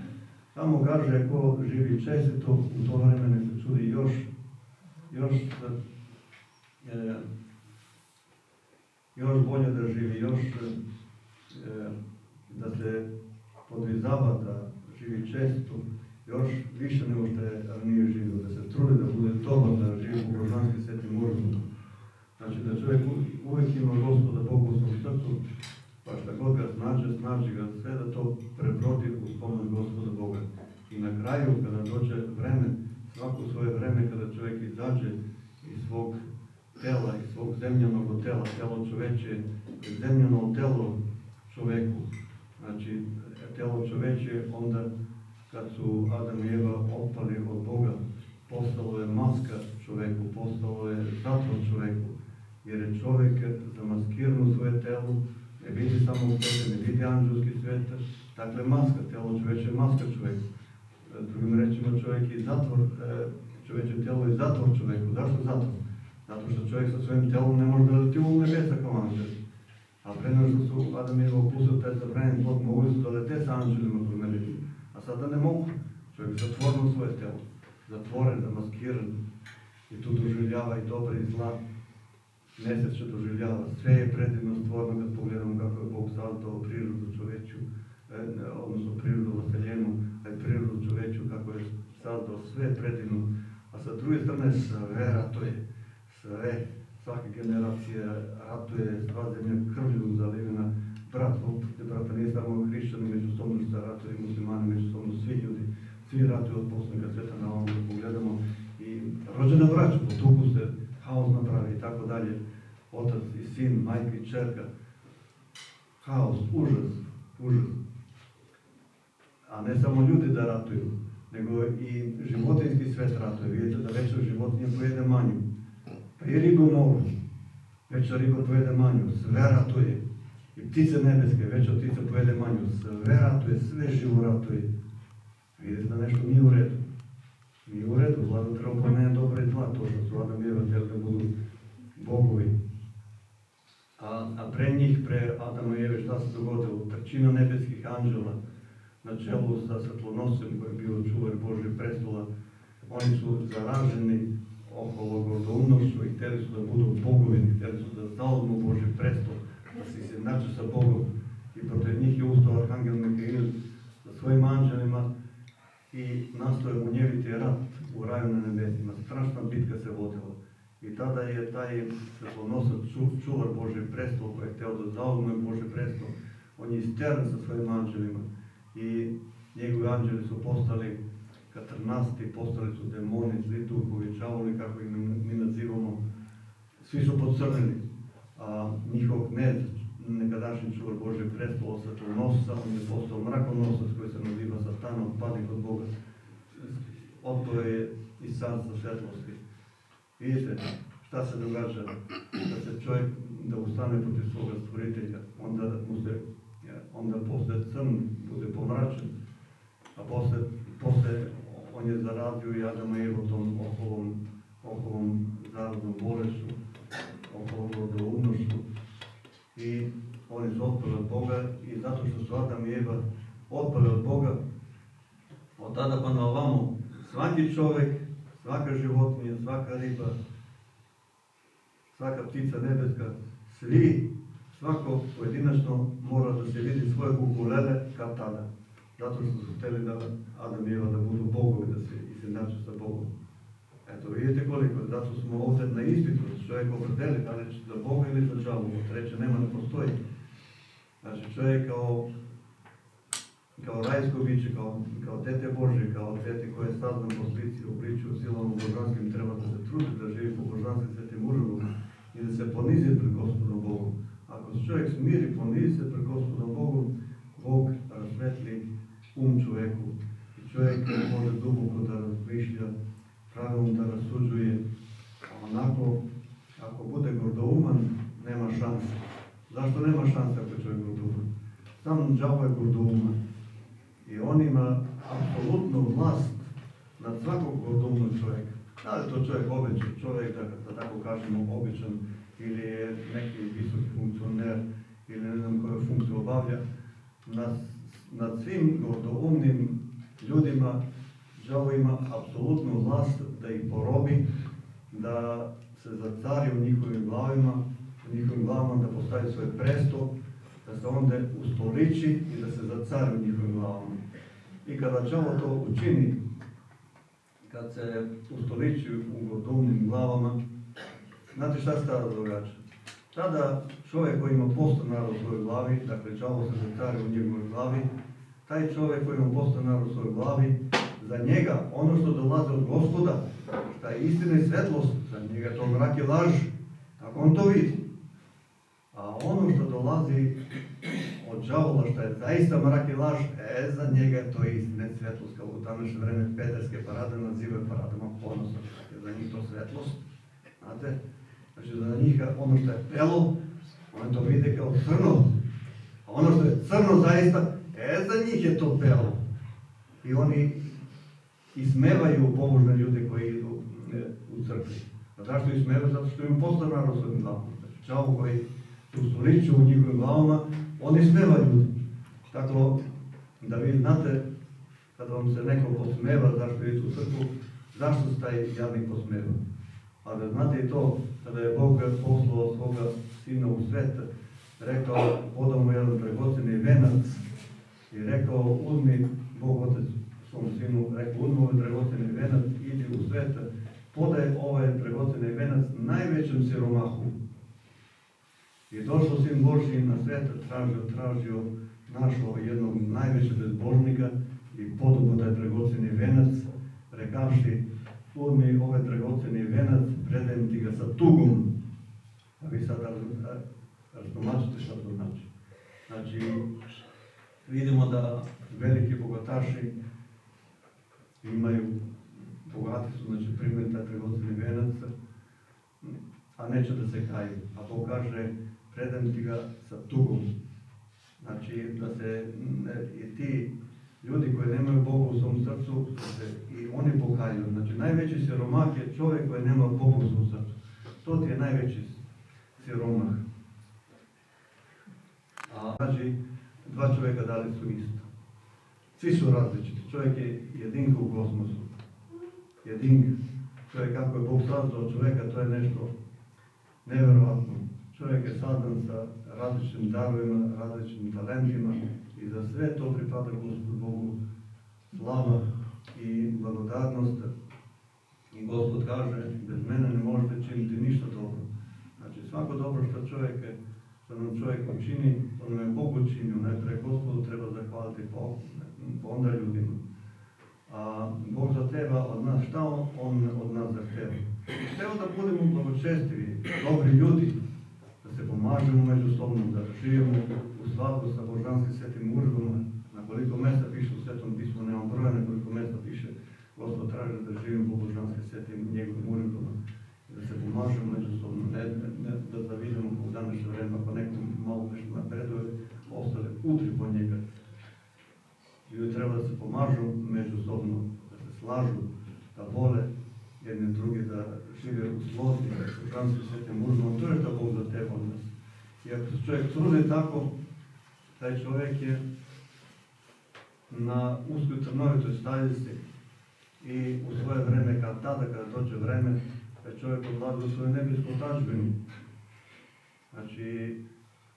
Tamo kaže ko živi čestito, u to vreme ne se čudi još bolje da živi, još da se podvizava, da živi često, još više nego što je ranije živio, da se trudi da bude dobar, da živi u božanski svetim urodom. Znači da čovjek uvijek ima Gospoda Boga u svom srcu, pa šta god ga snađe ga sve da to prebrodi uz pomoć Gospoda Boga. I na kraju, kada dođe vreme, svako svoje vreme, kada čovjek izađe iz svog tela, iz svog zemljanog tela, telo čoveče, zemljano telo čoveku. Znači, telo čoveče, onda kad su Adam i Eva otpali od Boga, postalo je maska čoveku, postalo je zatvor čoveku, jer je čovjek zamaskirano svoje telo, ne vidi samo sebe, ne vidi anđelski svijet, dakle maska, telo čoveče je maska čoveku. Drugim rečima, čovjek je zatvor, čoveče telo je zatvor čoveku. Zašto zatvor? Zato što čovjek sa svojim telom ne može da leti u nebesa kao anđel. A pre nego što su Adam i Eva upustili taj zabranjen plod, mogli su da lete sa anđelima po meritu. A sada ne mogu. Čovjek zatvorno svoje telo. Zatvoren, zamaskiran. I tu doživljava i dobra i zla. Nesreće doživljava. Sve je predivno stvorno kad pogledamo kako je Bog sazdao prirodu čoveću, odnosno prirodu vaseljenu, a i prirodu čoveću kako je sazdao sve predivno. A sa druge strane sve ratuje. Sve, svake generacije ratuje, sva zemlja krvlju zalivena. Brata nije samo hrišćani međusobno što ratuje i muslimani međusobno, svi ljudi, svi ratuju od poslednjega sveta na ovom da pogledamo. I rođena braća, potuku se, haos napravi i tako dalje. Otac i sin, majka i čerka. Haos, užas. A ne samo ljudi da ratuju, nego i životinjski svet ratuje. Vidite da veća životinja pojede manju. Pa i ribu moru. Veća riba pojede manju, sve ratuje. I ptice nebeske, veća ptica pojede manju, sve ratuje, sve živo ratuje. Vidite da nešto nije u redu. Nije u redu, Vlada treba pomene dobro i zla, to što su Adam i Eva htjeli da budu bogovi. A pre njih, pre Adama i Eve, šta se dogodilo? Trećina nebeskih anđela, na čelu sa svetlonosem koji je bio čuvar Božjeg prestola, oni su zaraženi okolo gordoumnošću i htjeli su da budu bogovi, htjeli su da zauzmu Božji prestol, da se izjednače sa Bogom. I protiv njih je ustao arhangel Mikail sa svojim anđelima i nastoje unjeviti rat u raju na nebesima. Strašna bitka se vodila. I tada je taj svetlonosac, čuvar Božji prestol koji je htio da zauzme Božji prestol, on je isteran sa svojim anđelima. I njegovi anđeli su postali katrnasti, postali su demoni, zli duhovi, đavoli, kako ih mi nazivamo. Svi su pocrnili, a njihov knez, nekadašnji čuvar Božjeg prestola, svetlonosac, on je postao mrakonosac koji se naziva Satan, otpadnik od Boga. Otpao je i sad sa svetlosti. Vidite šta se događa, da se čovjek da ustane protiv svoga stvoritelja, onda posle crn bude pomračen, a posle on je zarazio i Adama i Evu tom oholom zaraznom bolešću, oholom gordoumnošću i oni su otpali od Boga i zato što su Adam i Eva otpali od Boga, od tada pa na ovamo svaki čovjek, svaka životinja, svaka riba, svaka ptica nebeska, svi, svako pojedinačno mora da se vidi svoje ukulele kao tada. Zato što su htjeli da Adam i Eva da budu bogovi, da se izjednače sa Bogom. Eto, vidite koliko, zato smo ovdje na ispitu, čovjek opredeli da li će za Boga ili za đavola, treće nema, ne postoji. Znači čovjek kao rajsko biće, kao dete Božje, kao dete koje je stazno po slici, obličju, silom božanskim, treba da se trudi, da živi po božanskim svetim uredbama i da se ponizi pred Gospodom Bogom. Ako se čovjek smiri, ponizi se pred Gospodom Bogom, Bog rasvetli čovjeku i čovjek može duboko da razmišlja, pravilno da rasuđuje, a onako, ako bude gordouman, nema šanse. Zašto nema šanse ako je čovjek gordouman? Sam đavo je gordouman i on ima apsolutnu vlast nad svakog gordoumnog čovjeka. Da li to čovjek običan, čovjek da tako kažemo običan, ili je neki visoki funkcioner, ili ne znam koju funkciju obavlja, nad svim gordoumnim ljudima đavo ima apsolutnu vlast da ih porobi, da se zacari u njihovim glavama, da postavi svoj presto, da se onda ustoliči i da se zacari u njihovim glavama. I kada đavo to učini, kad se ustoliči u gordoumnim glavama, znate šta se tada događa? Tada čovjek koji ima postanar u svojoj glavi, dakle đavo se zacari u njegovoj glavi, taj čovjek koji ima postanar u svojoj glavi, za njega ono što dolazi od Gospoda, šta je istina i svetlost, za njega to mrak i laž, tako on to vidi. A ono što dolazi od đavola, šta je zaista mrak i laž, za njega to je istina i svetlost, kao u današnje vreme pederske parade nazivaju paradama ponosa, jer za njih to svetlost, znate? Znači za njih ono što je belo, oni to vide kao crno, a ono što je crno zaista, za njih je to belo. I oni ismevaju pobožne ljude koji idu u crkvi. A zašto ismevaju? Zato što im postanar u svojim glavama. Znači đavo koji ustoliču u njihovim glavama, oni ismevaju ljudi. Tako da vi znate, kada vam se neko posmeva zašto idete u crkvu, zašto se taj jadnik posmeva. A da znate i to, kada je Bog poslao svoga sina u svet, rekao, podao mu jedan dragoceni venac i rekao, uzmi, Bog Otec svom sinu, rekao, uzmi ovaj dragoceni venac, idi u svet, podaj ovaj dragoceni venac najvećem siromahu. I došao sin Božji na svet, tražio, našao jednog najvećeg bezbožnika i podao mu taj dragoceni venac, rekavši, uzmi ovaj dragoceni venac, predajem ti ga sa tugom. A vi sad razdomačite šta to znači. Znači, vidimo da veliki bogataši imaju, bogati su, znači primaju taj dragoceni venac, a neće da se kaju. A Bog kaže, predajem ti ga sa tugom. Znači, da se i ti ljudi koji nemaju Boga u svom srcu, i oni pokaju. Znači, najveći siromah je čovjek koji nema Boga u svom srcu. To ti je najveći siromah. A znači, dva čovjeka da li su isto. Svi su različiti. Čovjek je jedinka u kosmosu. Jedinka. Čovjek, kako je Bog sazdao čovjeka, to je nešto nevjerovatno. Čovjek je sazdan sa različitim darovima, različitim talentima i za sve to pripada Gospodu Bogu slava i blagodarnost. I Gospod kaže, bez mene ne možete činiti ništa dobro. Znači svako dobro što nam čovjek učini, to nam je Bog učinio. Najprije Gospodu treba zahvaliti, pa onda ljudima. A Bog zahteva od nas, šta On od nas zahteva? Zahteva da budemo blagočestivi, dobri ljudi, da se pomažemo međusobno, da živimo u skladu sa božanskim svetim uredbama. Na koliko mjesta piše u Svetom pismu, nemam broja, na koliko mjesta piše Gospod traži da živimo po božanskim svetim njegovim uredbama. Da se pomažemo međusobno, ne da zavidimo u današnje vreme, ako nekom malo nešto napreduje, ostale udri po njega. Ljudi treba da se pomažu međusobno, da se slažu, da vole jedni drugi, da žive u slozi, da se božanskim svetim uredbama. To je što Bog zahteva od nas. I ako se čovjek trudi tako, taj čovjek je na uskoj trnovitoj stadici i u svoje vreme, kada dođe vreme, kad čovjek odlazi u svoju nebesku tadžbinu. Znači,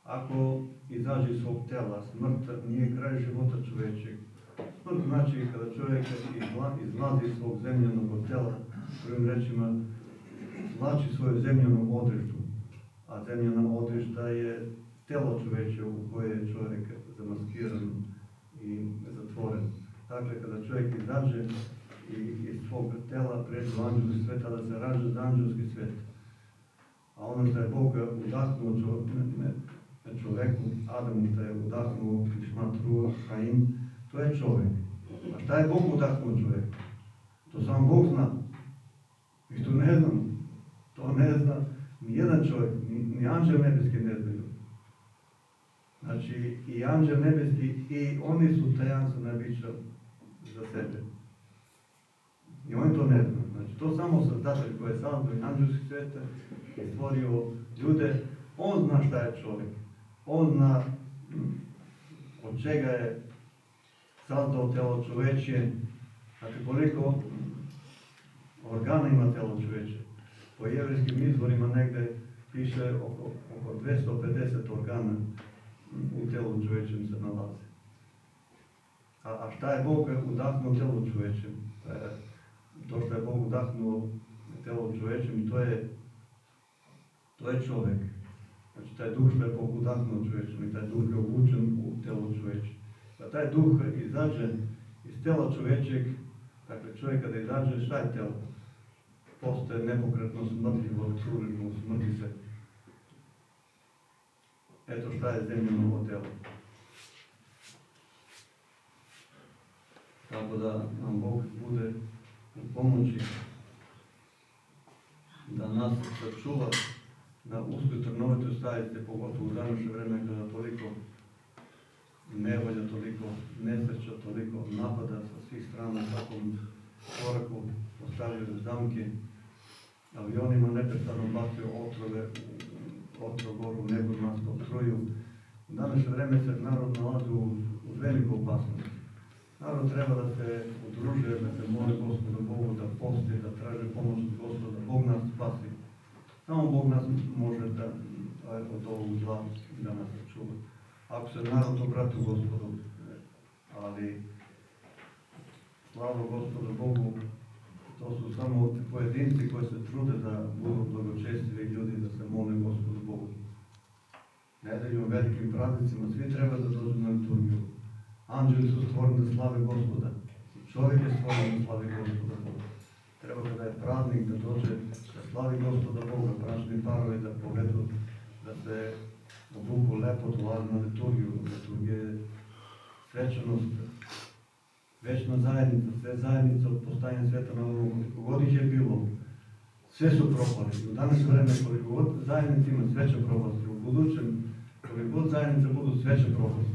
ako izađe iz svog tela, smrt nije kraj života čovječeg. Smrt znači kada čovjek izlazi iz svog zemljanog tela, prvim rečima, vlači svoju zemljanu odreždu, a zemljana odrežda je telo čovječe u koje je čovjek zamaskiran i zatvoren. Dakle, kada čovjek izađe iz svog tela pređe u anđelski svet, tada se rađa za anđelski svet. A ono što je Bog udahnuo čovjeku, Adamu što je udahnuo Išmat Ruach Haim, to je čovjek. A šta je Bog udahnuo čovjeku? To samo Bog zna. I to ne znam. To ne zna ni jedan čovjek, ni anđel nebeski ne znaju. Znači, i anđel nebeski, i oni su tajanstvena bića za sebe. I oni to ne znaju. Znači, to samo Sozdatelj koji je sazdao i anđelski svet i stvorio ljude, on zna šta je čovjek. On zna od čega je sazdao telo čovječje. Znači, koliko organa ima telo čovječje. Po jevrijskim izvorima negdje piše oko 250 organa u telu čovječem se nalazi. A šta je Bog udahnuo telu čovječem? To što je Bog udahnuo telo čovječem, to je čovjek. Znači, taj duh što je Bog udahnuo čovječem i taj duh je uvučen u telo čovječe. A taj duh izađe iz tela čovječeg, dakle čovjek kada izađe, šta je telo? Postoje nepokretno smrtljivo, curežno, smrti se. Eto šta je zemljeno telo. Tako da nam Bog bude u pomoći da nas sačuva na uskoj trnovitoj stajice, pogotovo u današnje vreme kada toliko nevolja, toliko nesreća, toliko napada sa svih strana, svakom koraku postavljaju zamke, avionima neprestano bacaju otrov goru u nebu, nas potruju. U današnje vreme se narod nalazi u veliku opasnost. Narod treba da se udružuje, da se moli Gospodu Bogu, da posti, da traži pomoć od Gospoda, Bog nas spasi. Samo Bog nas može da od ovog zla da nas sačuva. Ako se narod obrati Gospodu, ali slava Gospodu Bogu, to su samo pojedinci koji se trude da budu blagočestivi ljudi, da se mole Gospodu Bogu. Nedeljom velikim praznicima svi treba da dođu na liturgiju. Anđeli su stvoreni da slave Gospoda. Čovjek je stvoren da slavi Gospoda Boga. Treba kada je praznik da dođe da slavi Gospoda Boga, bračni parovi da povedu, da se obuku lepo dolaze na liturgiju. Liturgija je svečanost, večna zajednica, sve zajednica od postajanja sveta na ovom, koliko god ih je bilo, sve su propali. U danas vreme koliko god zajednica ima sve će propasti, u budućem koliko god zajednica budu sve će propasti.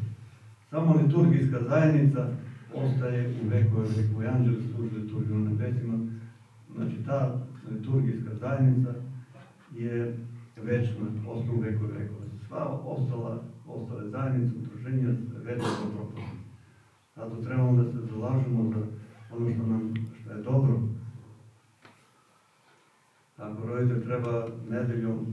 Samo liturgijska zajednica ostaje u vekove veku. Anđeli služi liturgiju na nebesima. Znači ta liturgijska zajednica je večna, ostaje u vekove vekove. Sva ostale zajednice, udruženja već su propasti. Zato trebamo da se zalažemo za ono što je dobro. Ako roditelj treba nedeljom,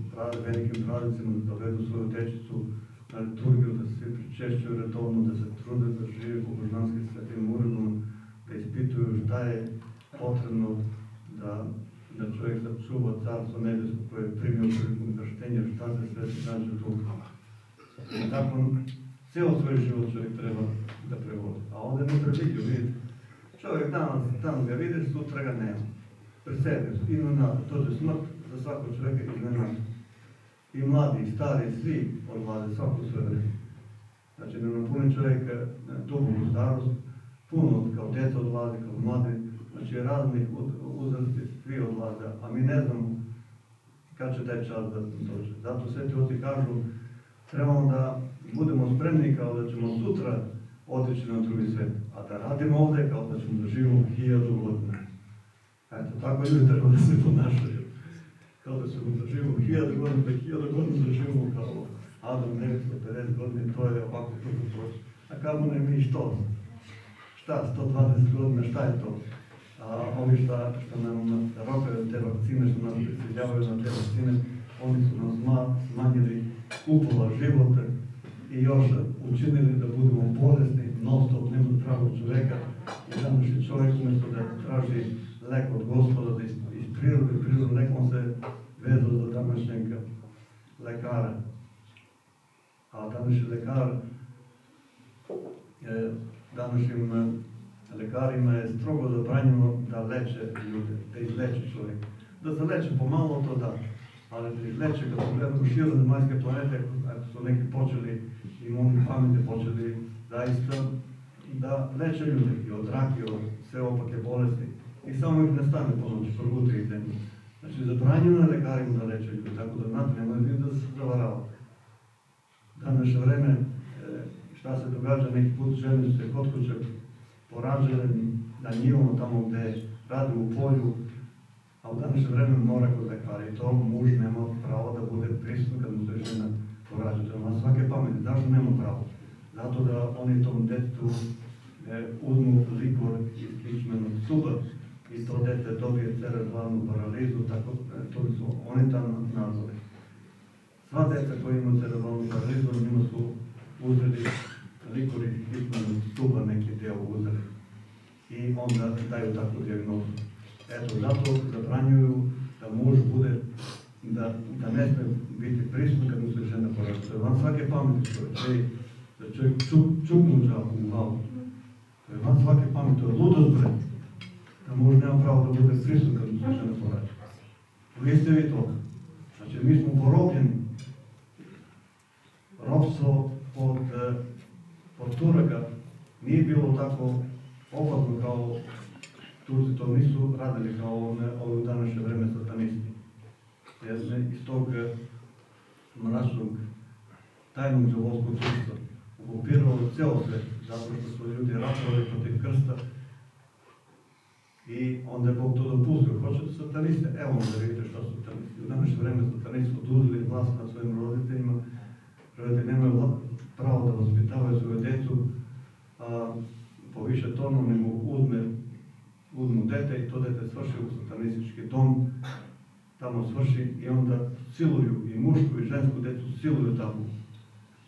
velikim praznicima da dovedu svoju tečicu na liturgiju, da se svi pričešćuju redovno, da se trude da žive božanskim svetim uredom, da ispituju šta je potrebno da čovjek sačuva carstvo nebesko koje je primio prilikom krštenja, šta se sve nađe tu. I tako cijelo svoj život čovjek treba da prevodi. A ovdje ne treba vidjeti. Čovjek danas ga vidiš, sutra ga nema. Pred sebe, iznenada, dođe smrt za svakog čovjeka iznenada. I mladi, i stari, svi odlaze, svako sve vreme. Znači, ne napuni čovjek duhovnu starost, puno kao djeca odlaze, kao mlade, znači raznih uzrasti, svi odlaze, a mi ne znamo kad će taj čas da dođe. Zato sveti oci kažu, trebamo da budemo spremni kao da ćemo sutra otići na drugi svet, a da radimo ovdje kao da ćemo da živimo 1000 godina. Eto, tako ljudi treba da se ponašaju. Kao da ćemo da živimo 1000 godina, da 1000 godina da živimo kao Adam 950 godina, to je ovako tužno proći. A kamo ne mi što? Šta, 120 godina, šta je to? a ovi što nam rokaju te vakcine, što nas prisiljavaju na te vakcine, oni su nam smanjili kupova života i još učinili da budemo bolesni, non-stop, nema zdravog čoveka. I današnji čovjek umjesto da traži lek od Gospoda, da iz prirode lek, on se vezao za današnjeg lekara. A današnji lekar, današnjim lekarima je strogo zabranjeno da leče ljude, da izleče čovjeka. Da se leče pomalo, to da. Ali da izleče, kad su gledamo širom zemaljske planete, ako su neki počeli i mnogi pameti počeli zaista da leče ljude i od raka, i od sve opake bolesti. I samo ih ne stane po noći, progutri ih zemlju. Znači, zabranjeno je lekarima da leče ljude, tako da znate, nemoj biti da se zavarava. Današnje vreme, šta se događa, neki put žene su se kod kuće porađene na njivama tamo gde rade u polju, a u današnje vreme mora kod lekara i to muž nema pravo da bude prisutan kad mu se žena porađa. To je na svake pameti. Zašto nema pravo? Zato da oni tom detetu uzmu likor iz kičmenog stuba i to dete dobije cerebralnu paralizu, tako to su oni tam nazvali. Sva deca koji imaju cerebralnu paralizu, njima su uzeli likor iz kičmenog stuba, neki deo uzeli. I onda daju takvu dijagnozu. Eto, zato zabranjuju da muž bude, da ne sme biti prisutan kad mu se žena porađa. To je van svake pameti čovjek, da čovjek čuknuđa u glavu. To je van svake pameti, to je ludost bre. Da muž nema pravo da bude prisutan kad mu se žena porađa. Vidite vi to. Znači, mi smo porobljeni. Ropstvo od Turaka nije bilo tako opasno kao Turci, to nisu radili kao ovo u današnje vreme satanisti. Jer iz tog mračnog tajnog džavolskog turstva okupiralo ceo svet, zato što su ljudi ratovali protiv krsta i onda je Bog to dopustio. Hoćete sataniste? Evo da vidite šta su satanisti. U današnje vreme satanisti oduzeli vlast nad svojim roditeljima. Roditelji nemaju pravo da vaspitavaju svoju decu, a po više tonu nego uzmu dete i to dete svrši u satanistički dom, tamo svrši i onda siluju i mušku i žensku decu siluju tamo.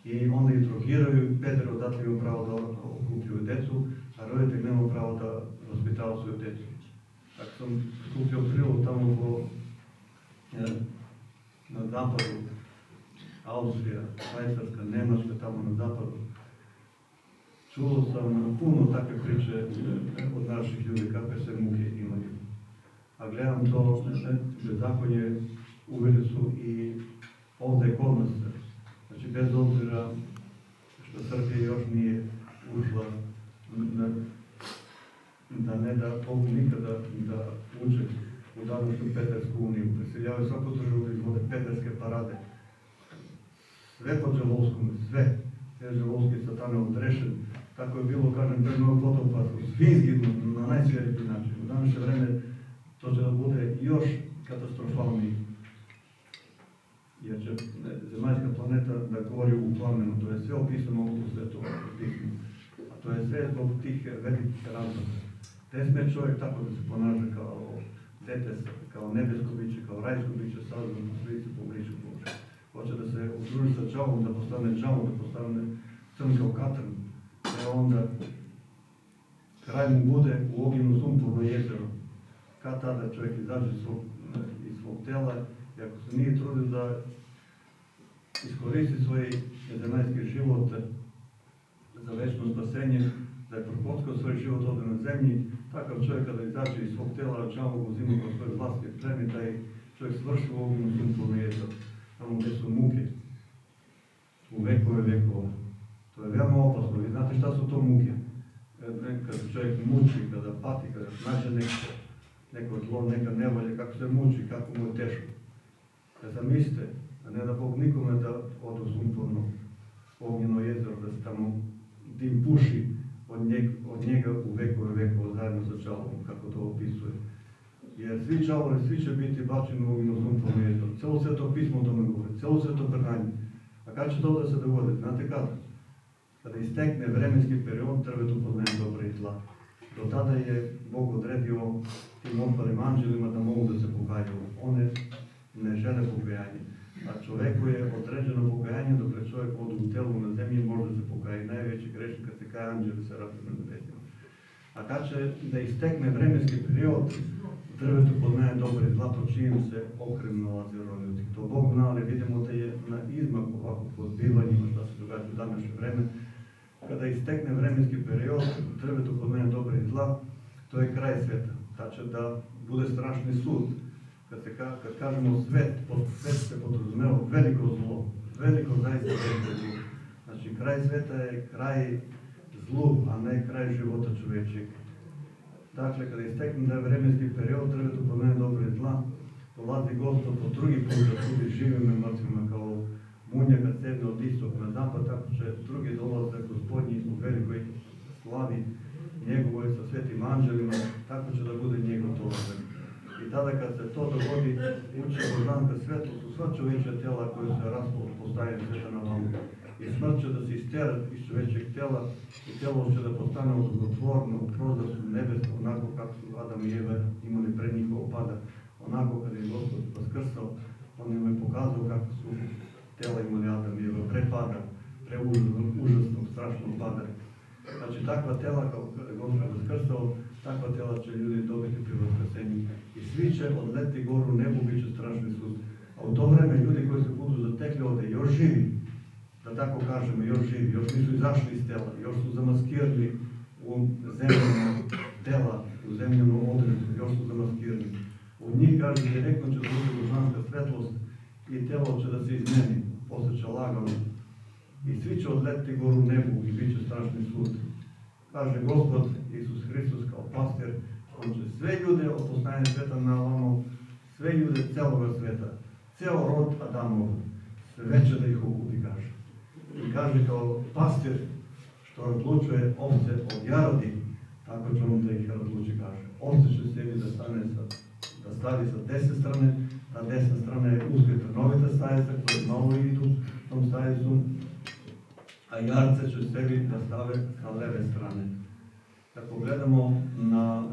I onda ih drogiraju i pederi odatle imaju pravo da okupljuju decu, a roditelji nemaju pravo da vaspitavaju svoju decu. Tako sam skupio prilog tamo na zapadu, Austrija, Švajcarska, Nemačka, tamo na zapadu. Čuo sam puno takve priče od naših ljudi, kakve sve muke imaju. A gledam to, bezakonje uveli su i ovdje kod nas. Znači, bez obzira što Srbija još nije ušla, da ne da Bogu nikada da uđe u današnju Petersku uniju. Prisiljavaju svaku državu da izvode peterske parade. Sve pod Džavolskom, sve. Jer Džavolski satana odrešen. Tako je bilo, kažem, pred Novog potopa, svinski na najsvjetiji način. U današnje vreme to će da bude još katastrofalniji. Jer će zemaljska planeta da govori u plamenu. To je sve opisano u svetu pismu. A to je sve zbog tih velikih razloga. Ne sme čovjek tako da se ponaša kao dete, kao nebesko biće, kao rajsko biće, sazdano na slici po obličju Božja. Hoće da se udruži sa džavom, da postane džavom, da postane crn kao katrn. Onda kraj mu bude u ognjenu sumpurno jezero. Kad tada čovjek izađe iz svog tela i ako se nije trudio da iskoristi svoj zemaljski život za večno spasenje, da je prokockao svoj život ovdje na zemlji, takav čovjek kada izađe iz svog tela, džavu ga uzima kao svoje vlastke pleme, taj čovjek svrši u ognjenu sumpurno jezero, tamo gdje su muke, u vekove vekova. To je veoma opasno. Vi znate šta su to muke? Kad čovjek muči, kada pati, kada nađe neko zlo, neka nevolja, kako se muči, kako mu je teško. Zamislite, a ne da Bog nikome da ode u sumpurno ognjeno jezero, da se tamo dim puši od njega u vekove vekova zajedno sa džavolom, kako to opisuje. Jer svi džavoli, svi će biti bačeni u ognjeno sumpurno jezero. Celo sveto pismo o tome govori, celo sveto predanje. A kada će to da se dogodi? Znate kada? Kada istekne vremenski period, drvetu poznaje dobro i zla. Do tada je Bog odredio tim ostalim anđelima da mogu da se pokaju. One ne žele pokajanje. A čovjeku je određeno pokajanje dok je čovjek odu u telu na zemlji može da se pokaje. Najveći grešnik kad se kaje anđeli se radi na nebesima. A kad će da istekne vremenski period, drvetu podmeje dobro i zla, po čijim se okrim nalazi roditi. To Bog zna, ali vidimo da je na izmaku ovako pod bivanjima šta se događa u današnje vreme. Kada istekne vremenski period, drvetu podmeje dobro i zla, to je kraj sveta. Znači da bude strašni sud. Kad kažemo svet, pod svet se podrazumeva veliko zlo, veliko zaista veliko zlo. Znači kraj sveta je kraj zlu, a ne kraj života čovječeg. Dakle, kada istekne da je vremenski period, drvetu podmeje dobro i zla, dolazi Gospod po drugi put da sudi živim i mrtvima kao munja kad sedne od istog na zapad, tako će drugi dolazak Gospodnji u velikoj slavi njegovoj sa svetim anđelima, tako će da bude njegov dolazak. I tada kad se to dogodi, uče božanska svetlost u sva čovječja tela koje se postaje sveta na lamu. I smrt će da se istera iz čovječeg tela i telo će da postane odgotvorno u prozrastu nebesno, onako kako su Adam i Eva imali pre njihovog pada. Onako kad je Gospod vaskrsao, on im je pokazao kako su tela imali Adam i Eva pre pada, pre užasnog, strašnog pada. Znači takva tela kao kada je Gospod vaskrsao, takva tela će ljudi dobiti pri vaskrsenju. I svi će odleti goru u nebu, bit će strašni sud. A u to vreme ljudi koji se budu zatekli ovdje još živi, da tako kažemo, još živi, još nisu izašli iz tela, još su zamaskirani u zemljeno tela, u zemljenu određu, još su zamaskirani. U njih, kaže, direktno će da bude božanska svetlost i telo će da se izmeni, posle će lagano. I svi će odletiti goru u nebu i bit će strašni sud. Kaže Gospod Isus Hristos kao pastir, on će sve ljude od postajanja sveta na ovamo, sve ljude celoga sveta, ceo rod Adamov, sve će da ih okupi, kaže. I kaže kao pastir što razlučuje ovce od jarodi, tako će on da ih razluči, kaže. Ovce će sebi da stavi sa desne strane, ta desna strana je uska i trnovita stajica koja malo idu tom stajicom, a jarce će sebi da stave sa leve strane. Kad pogledamo na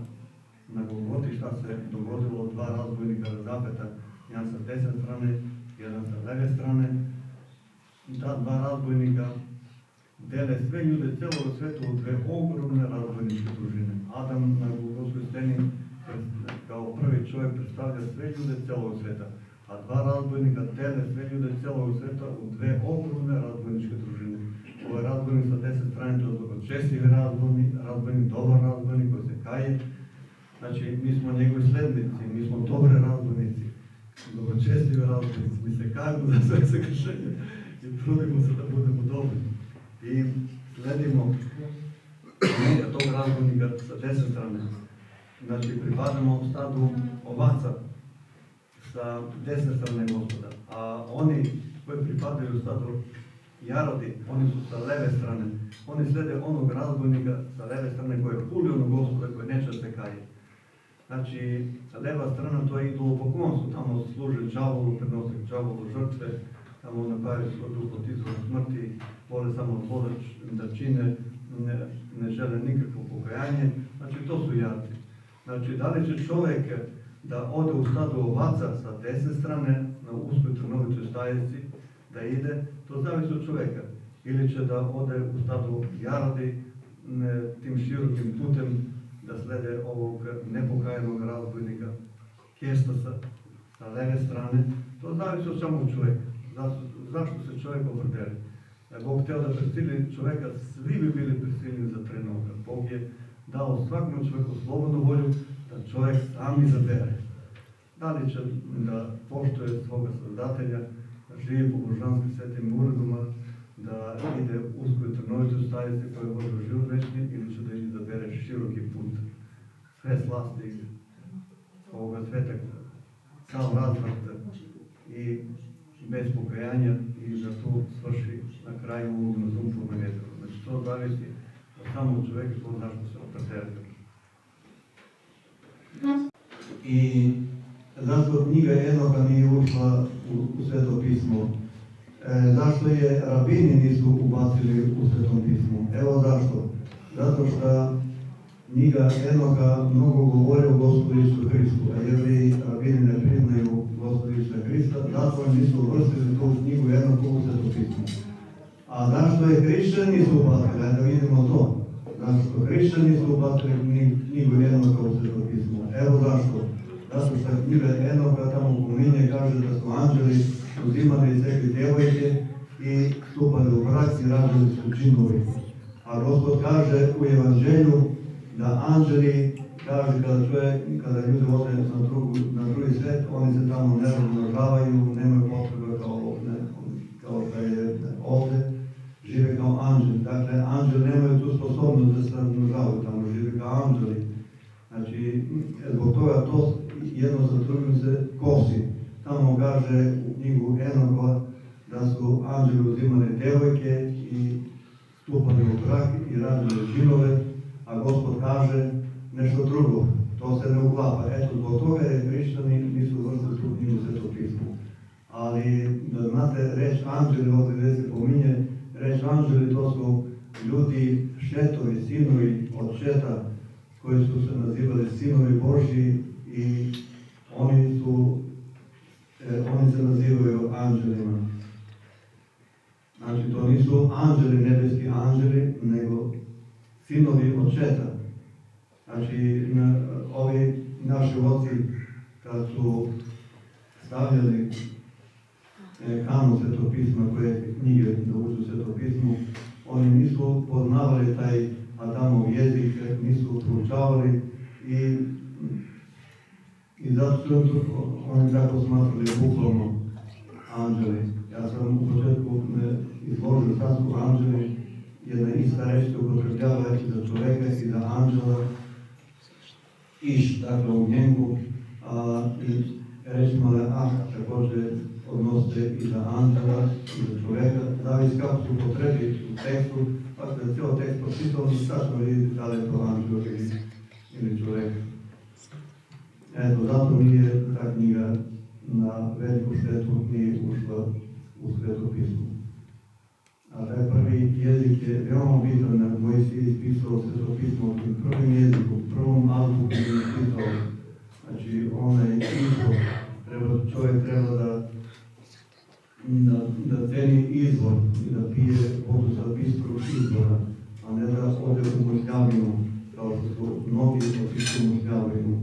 Golgoti šta se dogodilo od dva razbojnika zapeta, jedan sa desne strane, jedan sa leve strane, ta dva razbojnika dele sve ljude celog sveta u dve ogromne razbojničke družine. Adam na Golgotskoj sceni kao prvi čovjek predstavlja sve ljude celog sveta, a dva razbojnika dele sve ljude celog sveta u dve ogromne razbojničke družine. Ovo je razbojnik sa desne strane, to je dobročestljivi razbojnik, dobar razbojnik koji se kaje. Znači, mi smo njegovi slednici, mi smo dobre razbojnici, dobročestljivi razbojnici, mi se kajemo za sve sakršenje i trudimo se da budemo dobri. I sledimo tog razbojnika sa desne strane. Znači, pripadamo stadu ovaca sa desne strane Gospoda, a oni koji pripadaju stadu jarodi, oni su sa leve strane. Oni slede onog razbojnika sa leve strane koji je hulio onog Gospoda koji neće da se kaje. Znači, leva strana to je idolopoklonstvo, tamo služe đavolu, prenose đavolu žrtve, tamo napajaju svoj duh od izvora smrti, vole samo zlo da čine, ne žele nikakvo pokajanje, znači to su jarci. Znači, da li će čovjek da ode u stado ovaca sa desne strane, na uskoj trnovitoj stajici, da ide, to zavisi od čovjeka. Ili će da ode u stado jarodi, tim širokim putem, da slede ovog nepokajanog razbojnika, Kestasa sa leve strane, to zavisi od samog čovjeka. Zašto se čovjek opredeli? Da je Bog htio da prisili čovjeka, svi bi bili prisiljeni za trenutka. Bog je dao svakom čovjeku slobodnu volju da čovjek sam izabere. Da li će da poštuje svoga Stvoritelja, da živi po božanskim svetim uredima, da ide usko i trnovitu stajice koje vode u život večni, ili će da izabere široki put, sve slasti ovoga sveta, kao razvrat i bez pokajanja i da to svrši na kraju ovog na zumplom vjetru. Znači to zavisi od samog čovjeka ko zašto se opredeli. I zašto knjiga Enoka nije ušla u Sveto pismo? Zašto je rabini nisu ubacili u Svetom pismu? Evo zašto. Zato što njega jednoga mnogo govori o Gospodu Isu Hristu, a Jevreji rabini ne priznaju Gospoda Isusa Hrista, zato nisu uvrstili tu knjigu jednog u Svetopismu. A zašto je hrišćani nisu ubacili? Da vidimo to. Zašto hrišćani nisu ubacili knjigu jednoga u Svetopismu? Evo zašto. Zato što knjiga jednoga tamo pominje, kaže da su anđeli uzimali sebi djevojke i stupali u brak i rađali su činovi. A Gospod kaže u Evanđelju da anđeli, kaže kada ljudi ode na drugi svet, oni se tamo ne razmnožavaju, nemaju potrebe kao da je ovdje, žive kao anđeli. Dakle, anđeli nemaju tu sposobnost da se razmnožavaju, tamo žive kao anđeli. Znači, zbog toga to jedno sa drugim se kosi. Tamo kaže u knjigu Enoka da su anđeli uzimali djevojke i stupali u brak i rađali činove, a Gospod kaže nešto drugo. To se ne uklapa. Eto, zbog toga je hrišćani nisu uvrstili tu knjigu Svetopismu. Ali, da znate, reč anđeli, ovdje gdje se pominje, reč anđeli to su ljudi, šetovi, sinovi od šeta, koji su se nazivali sinovi Božji i oni se nazivaju anđelima. Znači, to nisu anđeli, nebeski anđeli, nego sinovi od šeta. Znači, ovi naši oci, kad su stavljali kanon Svetopisma, koje knjige da uđu Svetopismu, oni nisu poznavali taj Adamov jezik, nisu proučavali i zato su oni tako smatrali bukvalno anđeli. Ja sam u početku izložio šta su anđeli, jedna ista reč se upotrebljava i za čoveka i za anđela, iš, dakle u njenku, i reč maleah također odnose i za anđela i za čoveka, zavisi kako se upotrebi u tekstu, pa se cijelo tekst pročitao, strašno vidjeti da li je to anđel ili čovek. Eto, zato nije ta knjiga na veliku štetu nije ušla u Svetopismu. A taj prvi jezik je veoma bitan, Mojsije je ispisao Svetopismo tim prvim jezikom, prvom azbukom je ispisao. Znači, onaj izvor, čovjek treba da ceni izvor i da pije vodu sa bistrog izvora, a ne da ode u mušljavinu, kao što su mnogi otišli u mušljavinu.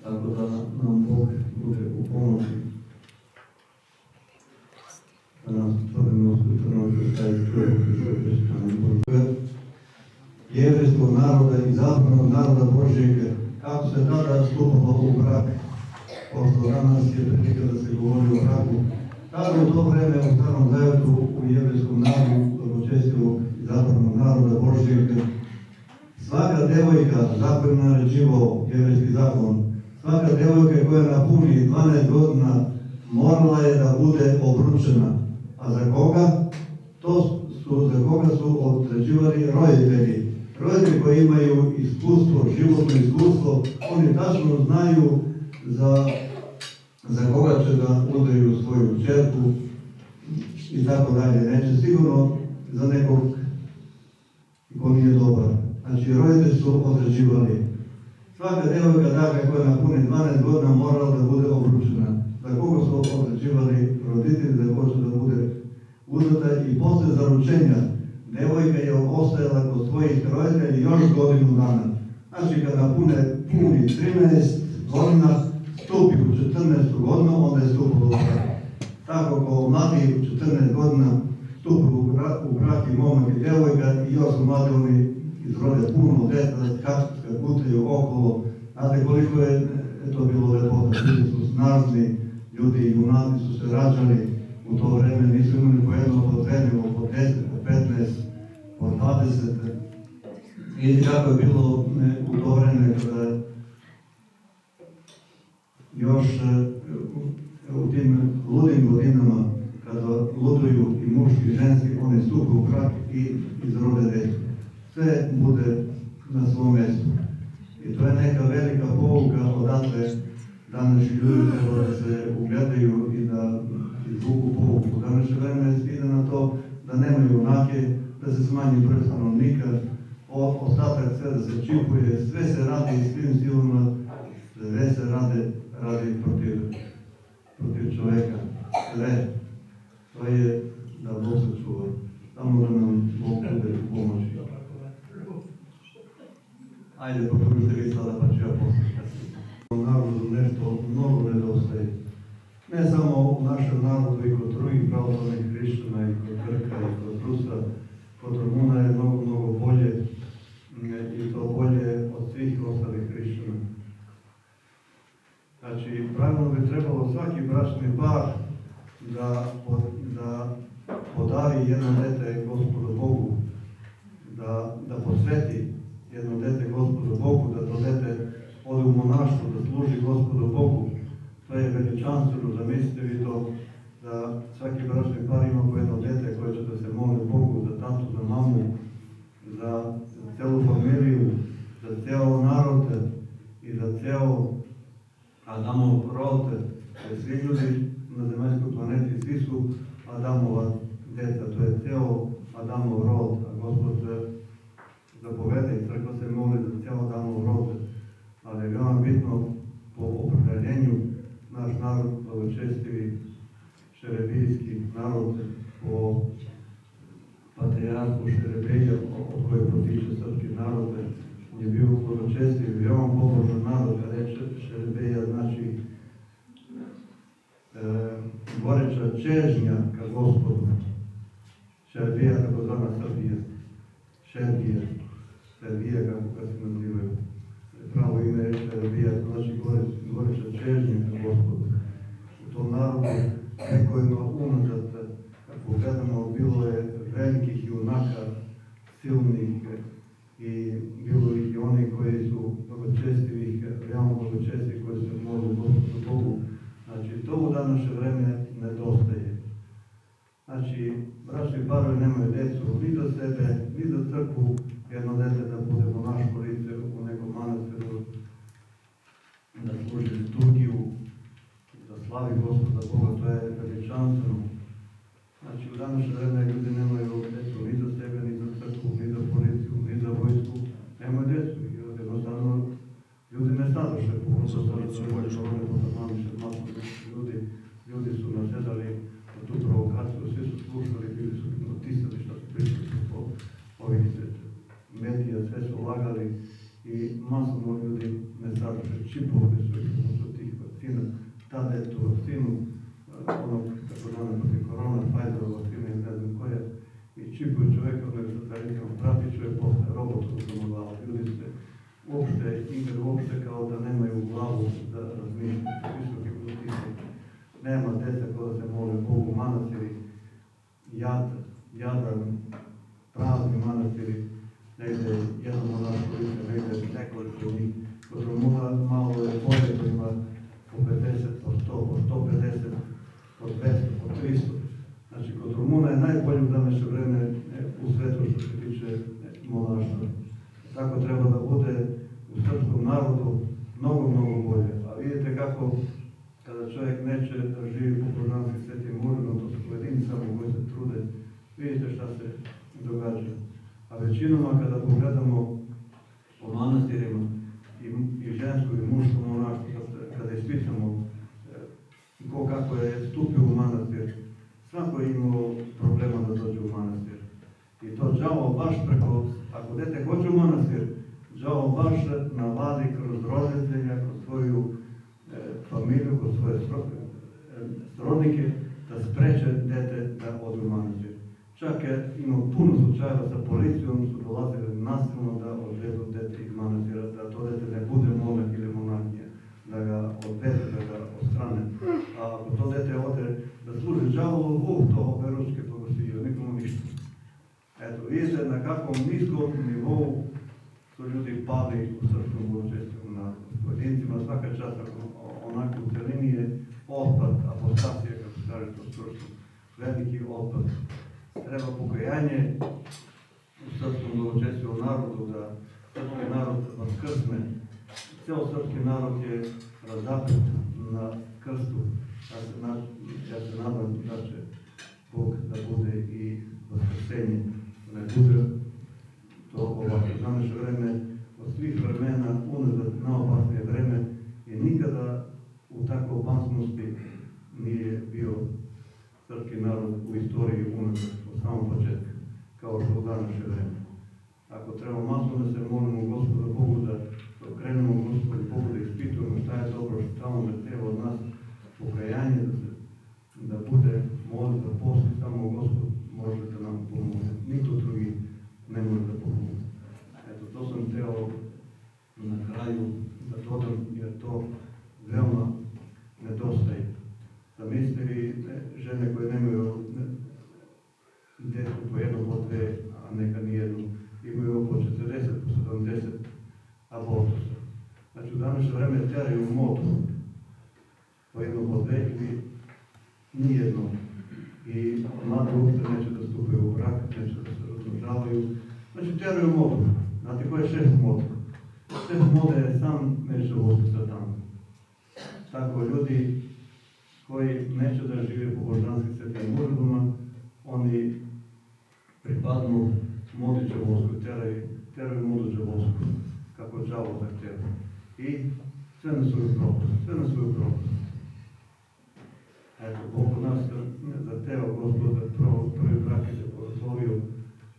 Tako da nam Bog bude u pomoći. Da nas stvorimo taj čovjek jevrejskog naroda i zapadnog naroda Božjeg, kako se tada stupalo u brak, pošto danas je prilika da se govori o braku. Tada u to vreme u Starom Zavetu u jevrejskom narodu, dobročestivog i zapadnog naroda Božjeg, svaka devojka, zakon je naređivao jevrejski zakon, svaka devojka koja napuni 12 godina morala je da bude obručena. A za koga? Za koga su određivali roditelji. Roditelji koji imaju iskustvo, životno iskustvo, oni tačno znaju za koga će da udaju svoju ćerku i tako dalje. Neće sigurno za nekog ko nije dobar. Znači, roditelji su određivali. Svaka devojka dakle koja napuni 12 godina morala da bude obručena. Za koga su određivali roditelji, za koga će da bude udata i posle zaručenja devojka je ostajala kod svojih roditelja još godinu dana. Znači, kada puni 13 godina, stupi u 14. godinu, onda je stupilo u brak. Tako ko mladi u 14 godina stupi u brak i momak i devojka i još su mladi, oni izrode puno deta, kad putaju okolo. Znate koliko je to bilo lepota, ljudi su snažni, ljudi i junaci su se rađali u to vreme, nisu imali po jedno, po dve, nego po 10, po 15, po 20. I kako je bilo u to vreme kada još u tim ludim godinama, kada luduju i muški i ženski, oni stupe u brak i izrode dete. Sve bude na svom mjestu. I to je neka velika pouka odatle današnji ljudi treba da se ugledaju i da izvuku pouku. Današnje vreme ide na to da nemaju junake, da se smanji broj stanovnika, ostatak sve da se čipuje, sve se radi svim silama, sve se radi protiv čoveka. Sve. To je da Bog se čuva. Samo da nam Bog bude pomoći. Ajde, pokružite vi sada, pa ću ja poslušati. U narodu nešto mnogo nedostaje. Ne samo u našem narodu i kod drugih pravoslavnih hrišćana i kod Grka i kod Rusa, kod Rumuna je mnogo bolje i to bolje od svih ostalih hrišćana. Znači, pravilno bi trebalo svaki bračni par da podari jedno dete Gospodu Bogu, da posveti jedno dete Gospodu Bogu, da to dete ode u monaštvo, da služi Gospodu Bogu. To je veličanstveno, zamislite vi to, da svaki bračni par ima po jedno dete koje će da se moli Bogu, za tatu, za mamu, za celu familiju, za ceo narod i za ceo Adamov rod. Svi ljudi na zemaljskoj planeti, svi su Adamova deca, to je ceo Adamov rod, a Gospod zapovede i crkva se moli za ceo Adamov rod, ali je veoma bitno po opredeljenju naš narod, blagočestivi šerebijski narod, po patrijarhu Šerebeja, od koje potiče srpski narod, je bio blagočestiv, veoma pobožan narod, a reče Šerebeja znači goreća čežnja ka Gospodu. Šerbija, tako zvana Srbija. Šerbija, kako ga se nazivaju. Pravo ime je Šerbija, to znači goreća čežnja ka Gospodu. U tom narodu nekojima unazad, kako gledamo, bilo je velikih junaka, silnih, i bilo ih i oni koji su blagočestivih, veoma blagočestivi, koji se moli Gospodu Bogu. Znači, to u današnje vreme nedostaje. Znači, bračni parovi nemaju decu ni za sebe, ni za crkvu, jedno dete da bude monaško lice u nekom manastiru, da služi liturgiju, da slavi Gospoda Boga, to je veličanstveno. Znači, u današnje vreme ljudi nemaju decu ni za sebe, ni za crkvu, ni za policiju, ni za vojsku, nemaju decu. Jednostavno, ljudi ne stadoše, ljudi su nasedali na tu provokaciju, svi su slušali, bili su notisali šta su pričali po ovih medija, sve su lagali i masovno ljudi ne stadoše, čipovali su ih od tih vakcina, tadetu vakcinu, onog tako zvane protiv korona, Pfizerova vakcina i ne znam koja, i čipuju čovjeka, onog satelitama, prati čovjek posle robotu u glavu, ljudi se uopšte kao da nemaju glavu da razmišljaju, visoki glutisni. Nema deca koja se mole Bogu, manastiri, jadan, prazni manastiri, negde jedno monaško lice, negde nekoliko njih. Kod Rumuna malo je bolje, to ima po 50, po 100, po 150, po 200, po 300. Znači, kod Rumuna je najbolje u današnje vreme u svetu što se tiče monaštva. Tako treba da bude u srpskom narodu mnogo bolje. A vidite kako, kada čovjek neće da živi po božanskim svetim mužima, to su pojedinci samo koji se trude, vidite šta se događa. A većinoma kada pogledamo po manastirima i žensko i muško monaštvo, kada ispitamo ko kako je stupio u manastir, svako je imao problema da dođe u manastir. I to đavo baš preko, ako dete hoće u manastir, đavo baš navadi kroz roditelja, kroz svoju familiju, kroz svoje srodnike, da spreče dete da ode u manastir. Čak je imao puno slučajeva sa policijom, su dolazili nasilno da odvedu dete iz manastira, da to dete ne bude monak ili monaknija, da ga odvedu, da ga odstrane. A ako to dete ode da služi đavolu, to veruške pogostio, nikomu ništa. Eto, vidite na kakvom niskom nivou su ljudi pali u srpskom bogočestvu na pojedincima, svaka čast onako u celini je otpad, apostacija, kako se kaže to srpskom, veliki otpad. Treba pokajanje u srpskom bogočestvu narodu, da srpski narod vaskrsne. Ceo srpski narod je razapet na krstu. Ja se nadam da će Bog da bude i vaskrsenje, da ne bude to ovako. od svih vremena unazad najopasnije vreme i nikada u takvoj opasnosti nije bio srpski narod u istoriji unazad od samog početka, kao što u današnje vreme. Ako treba masno da se molimo Gospoda Bogu, da okrenemo Gospodu Bogu, da ispitujemo šta je dobro, šta on zahteva od nas, pokajanje, da bude molitva, post, samo Gospod može da nam pomogne. Niko drugi ne može da pomogne. Eto, to sam hteo na kraju da dodam, jer to veoma nedostaje. Zamislili žene koje nemaju djecu po jedno, po dve, a neka nijednu, imaju oko 40, po 70 abortusa. Znači, u današnje vreme teraju modu po jedno, po dve ili nijedno. I mlade uopšte neće da stupaju u brak, neće da se razmnožavaju. Znači, teraju modu. Znate ko je šef modu? Šef mode je sam međusobno satan. Tako ljudi koji neće da žive po božanskim svetim uredbama, oni pripadnu modi džavolskoj, teraju modu džavolsku, kako džavo zahtjeva. I sve na svoju propast. Eto, Bog nas zahteva Gospod da prvi brak je blagoslovio,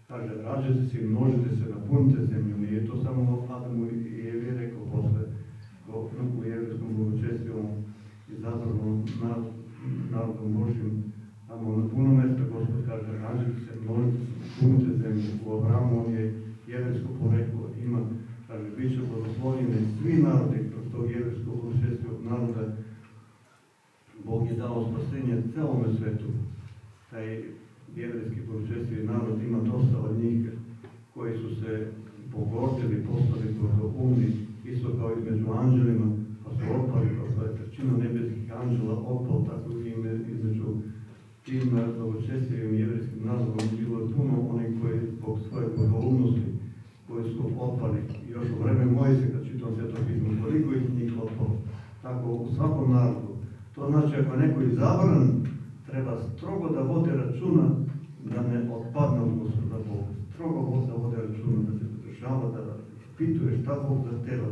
kaže, rađajte se i množite se, napunite zemlju. Nije to samo Adamu i Evi rekao posle u jevrijskom bogočestvu izabranom narodom Božjim. Tamo na puno mesta Gospod kaže, rađajte se, množite se, napunite zemlju. U Avramu on je jevrijsko poreklo, ima, kaže, bit će blagoslovljeni svi narodi kroz tog jevrijskog bogočestvu naroda. Bog je dao spasenje celome svetu. Taj jevrijski bogočestveni narod ima dosta od njih koji su se pogordili, postali umni, isto kao i među anđelima, pa su otpali, kao je trećina nebeskih anđela otpala, tako i između tim bogočestvivim jevrijskim narodom bilo je puno onih koji zbog svoje bogoumnosti, koji su otpali. I još u vreme Mojsija, kad čitam Sveto pismo, koliko ih njih otpalo. Tako u svakom narodu. To znači, ako je neko izabran, treba strogo da vode računa da ne otpadne od Gospoda Boga. Strogo da vode računa, da se podržava, da ispituje šta Bog zahteva.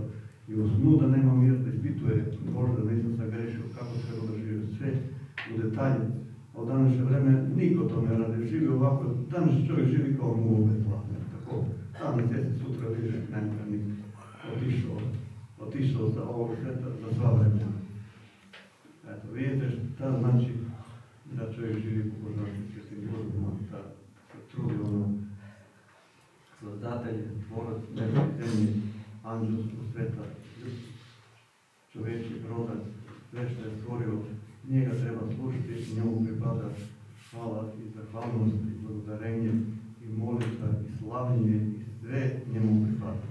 I u snu da nema mir, da ispituje, možda da nisam sagrešio, kako treba da žive sve u detalje. A u današnje vreme niko to ne radi, živi ovako, danas čovjek živi kao mulo bez vlasti. Tako, danas jeste, sutra više, nema nikdo. Otišao za ovog sveta, za sva vremena. Eto, vidite šta znači da čovjek živi po božanskim svetim uredbama, da se trudi Sozdatelj, tvorac neba i zemlje, anđelskog sveta, čovječji roda, sve što je stvorio, njega treba slušati, njemu pripada hvala i zahvalnost i благодарenje i molitva i slavljenje i sve njemu pripada.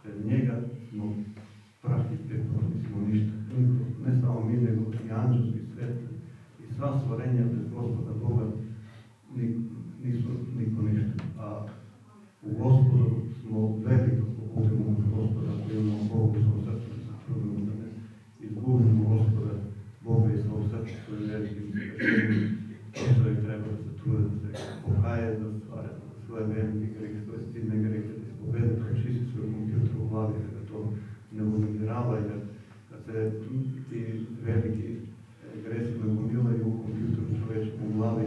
Bez njega smo prah i pepeo, nismo ništa. Ne samo mi, nego i anđelski svet i sva stvorenja bez Gospoda Boga nisu niko ništa. A u Gospodu smo veliki, ako budemo uz Gospoda, ako imamo Bogu u svom srcu, da se trudimo da ne izgubimo Gospoda Boga i svom srcu, koji je veliki. To čovjek treba da se trude, da se pokaje za svoje velike grehe, svoje stidne grehe, da ispovede, da čisti svoj kompjuter u glavi, da to ne uznemiravaju, kad se ti veliki gresi nagomilaju u kompjuteru čovječkom u glavi,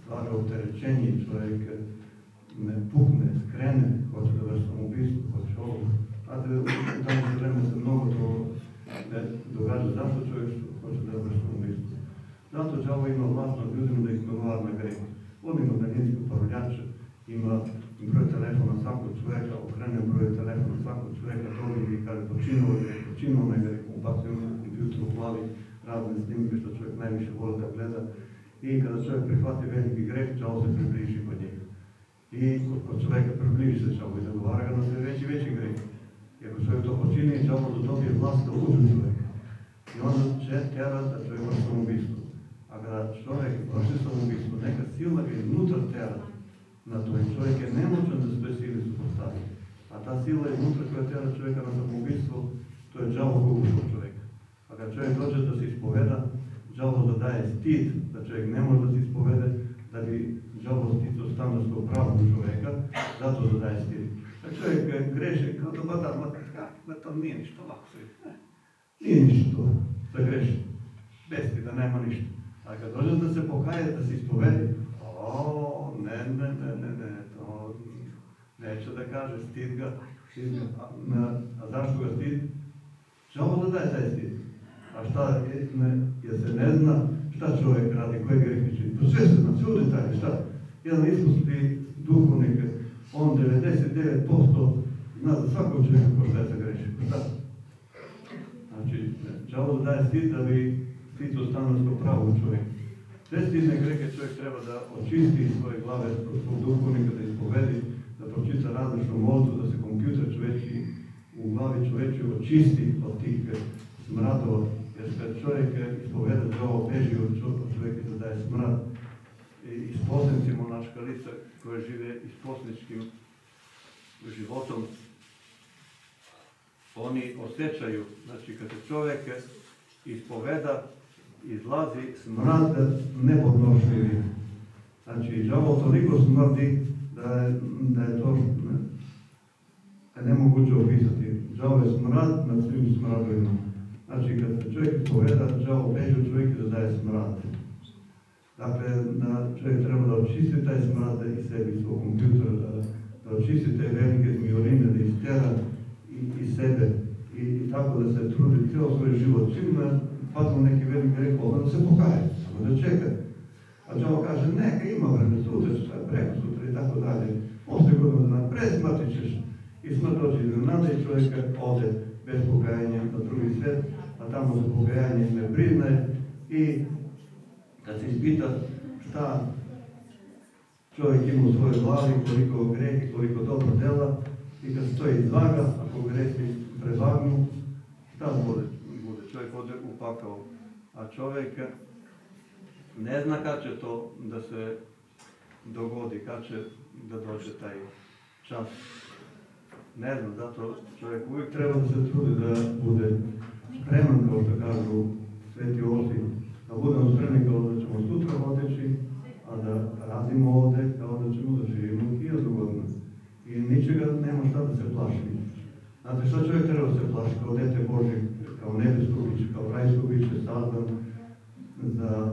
stvara opterećenje i čovjek ne pukne, skrene, hoće da vrši samoubistvo, hoće ovo. Znate, u današnje vreme se mnogo to događa. Zašto čovjek hoće da vrši samoubistvo? Zato đavo ima vlast nad ljudima da ih nagovara na greh. On ima daljinske upravljače, ima broj telefona svakog čovjeka, okrene broj telefona svakog čovjeka, dobi i kaže počinuo me greh, ubacuje u kompjuter u glavi razne snimke što čovjek najviše voli da gleda. I kada čovjek prihvati veliki greh, đavo se približi kod njega. I kod čovjeka približi se đavo i zagovara ga na sve veći greh. I ako čovjek to počini, đavo da dobije vlast da uđe u čovjeka. I onda će tjera da čovjek vrši samoubistvo. A kada čovjek vrši samoubistvo, neka sila ga iznutra tjera na to i čovjek je nemoćan da se toj sili suprotstavi. A ta sila iznutra koja tjera čovjeka na samoubistvo, to je đavo koji ušao čovjeka. A kada čovjek dođe da se ispoveda, đavo da daje stid, da čovjek ne može da se ispovede, da bi đavo sticao standardsko pravo čovjeka, zato da daje stid. Čak čovjek greši, kao dobar dan, to nije ništa lako sve. Nije ništa to, da greši. Bez ti, da nema ništa. A kad dođe da se pokaje, da se ispovedi, ne, to neće da kaže, stid ga. A zašto ga stid? Čemu da daje taj stid? A šta, jer se ne zna šta čovjek radi, koje grehe čini. To sve se zna, sve u detalje, šta? Jedan iskusni duhovnik, on 99% zna za svakog čovjeka ko šta je se greši. Šta? Znači, čemu da daje stid da bi sticao stanovsko pravo u čovjeku. Sve stidne grehe čovjek treba da očisti iz svoje glave, od svog duhovnika, da ispovedi, da pročita različnu molitvu, da se kompjuter čovječki u glavi čovječu očisti od tih smradova, jer kad čovjek ispoveda da ovo beži od čovjeka da daje smrad. I s posnicima naša lica koje žive i s posničkim životom, oni osjećaju, znači kad se čovjek ispoveda, izlazi smrad nepodnošljivi. Znači, đavo toliko smrdi da je to nemoguće opisati. Đavo je smrad nad svim smradovima. Znači, kad se čovjek ispoveda, đavo beži od čovjeka da daje smrad. Dakle, čovjek treba da očisti taj smrad i sebi, i svog kompjutera, da očisti te velike zmijorine, da istera i sebe. I tako da se trudi cijelo svoj život. Čim padnu neki veliki greh, onda se pokaje, samo da čeka. A đavo kaže, neka ima vreme, sutra, preko sutra i tako dalje. Poslije godina, pred smrti ćeš. I smrt dođe iznenada i čovjeka ode bez pokajanja na drugi svijet, a tamo za pokajanje ne priznaje. I kad se ispita šta čovjek ima u svojoj glavi, koliko grehe, koliko dobro dela, i kad stoji izvaga, ako grehi prevagnu, šta bude? Čovjek ode u pakao, a čovjek ne zna kad će to da se dogodi, kad će da dođe taj čas. Ne znam, zato čovjek uvijek treba da se trudi da bude spreman, kao što kažu sveti oci, da budemo spremni kao da ćemo sutra oteći, a da radimo ovdje kao da ćemo da živimo 1000 godina. I ničega nema šta da se plaši. Znate šta čovjek treba da se plaši kao dete Božje, kao nebesko biće, kao rajsko biće, sazdan za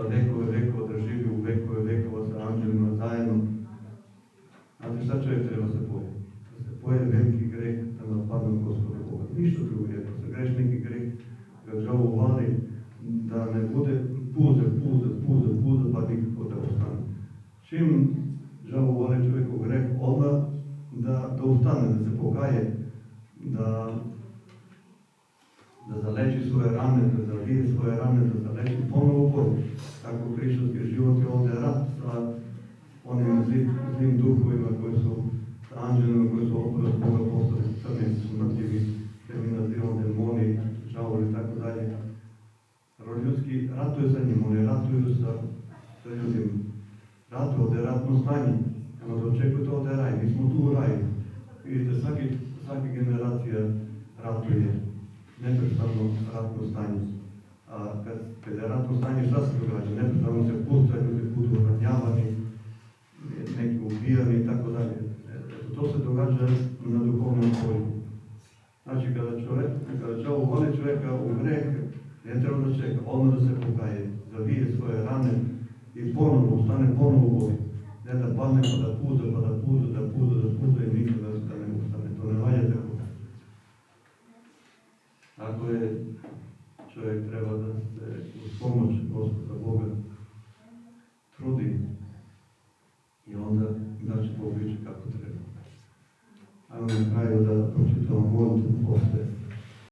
vekove vekova, da živi u vekove vekova sa anđelima zajedno. Znate šta čovjek treba se poje? Da se poje veliki greh, da napadne Gospoda Boga. Ništa drugo je, da se greš neki greh, da đavo uvali, da ne bude puza, pa nikako da ostane. Čim đavo uvali čovjek u greh, odmah da ustane, da se pokaje, da zaleči svoje rane, da zavije svoje rane, da zaleči ponovo Bog. Tako hrišćanski život je ovdje rat sa onim zlim duhovima koji su, sa anđelima koji su opet od Boga postali crni, smrtljivi, jer mi nazivamo demoni, đavoli i tako dalje. Rod ljudski ratuje sa njim, oni ratuju sa ljudima. Ratuje, ovdje je ratno stanje. Ono da očekujete ovdje je raj, mi smo tu u raju. Vidite, svaki generacija ratuje. Neprestano ratno stanje. A kad je ratno stanje, šta se događa? Neprestano se pušta, ljudi budu ranjavani, neki ubijani i tako dalje. To se događa na duhovnom polju. Znači, kada đavo uvali čovjeka u greh, ne treba da čeka, odmah da se pokaje, zavije svoje rane i ponovo ustane, ponovo u boj. Ne da padne pa da puza i nikada da ne ustane. To ne valja tako. Ako je čovjek treba da se uz pomoć Gospoda Boga trudi i onda da će Bog više kako treba. Ajmo na kraju da pročitamo molitvu posle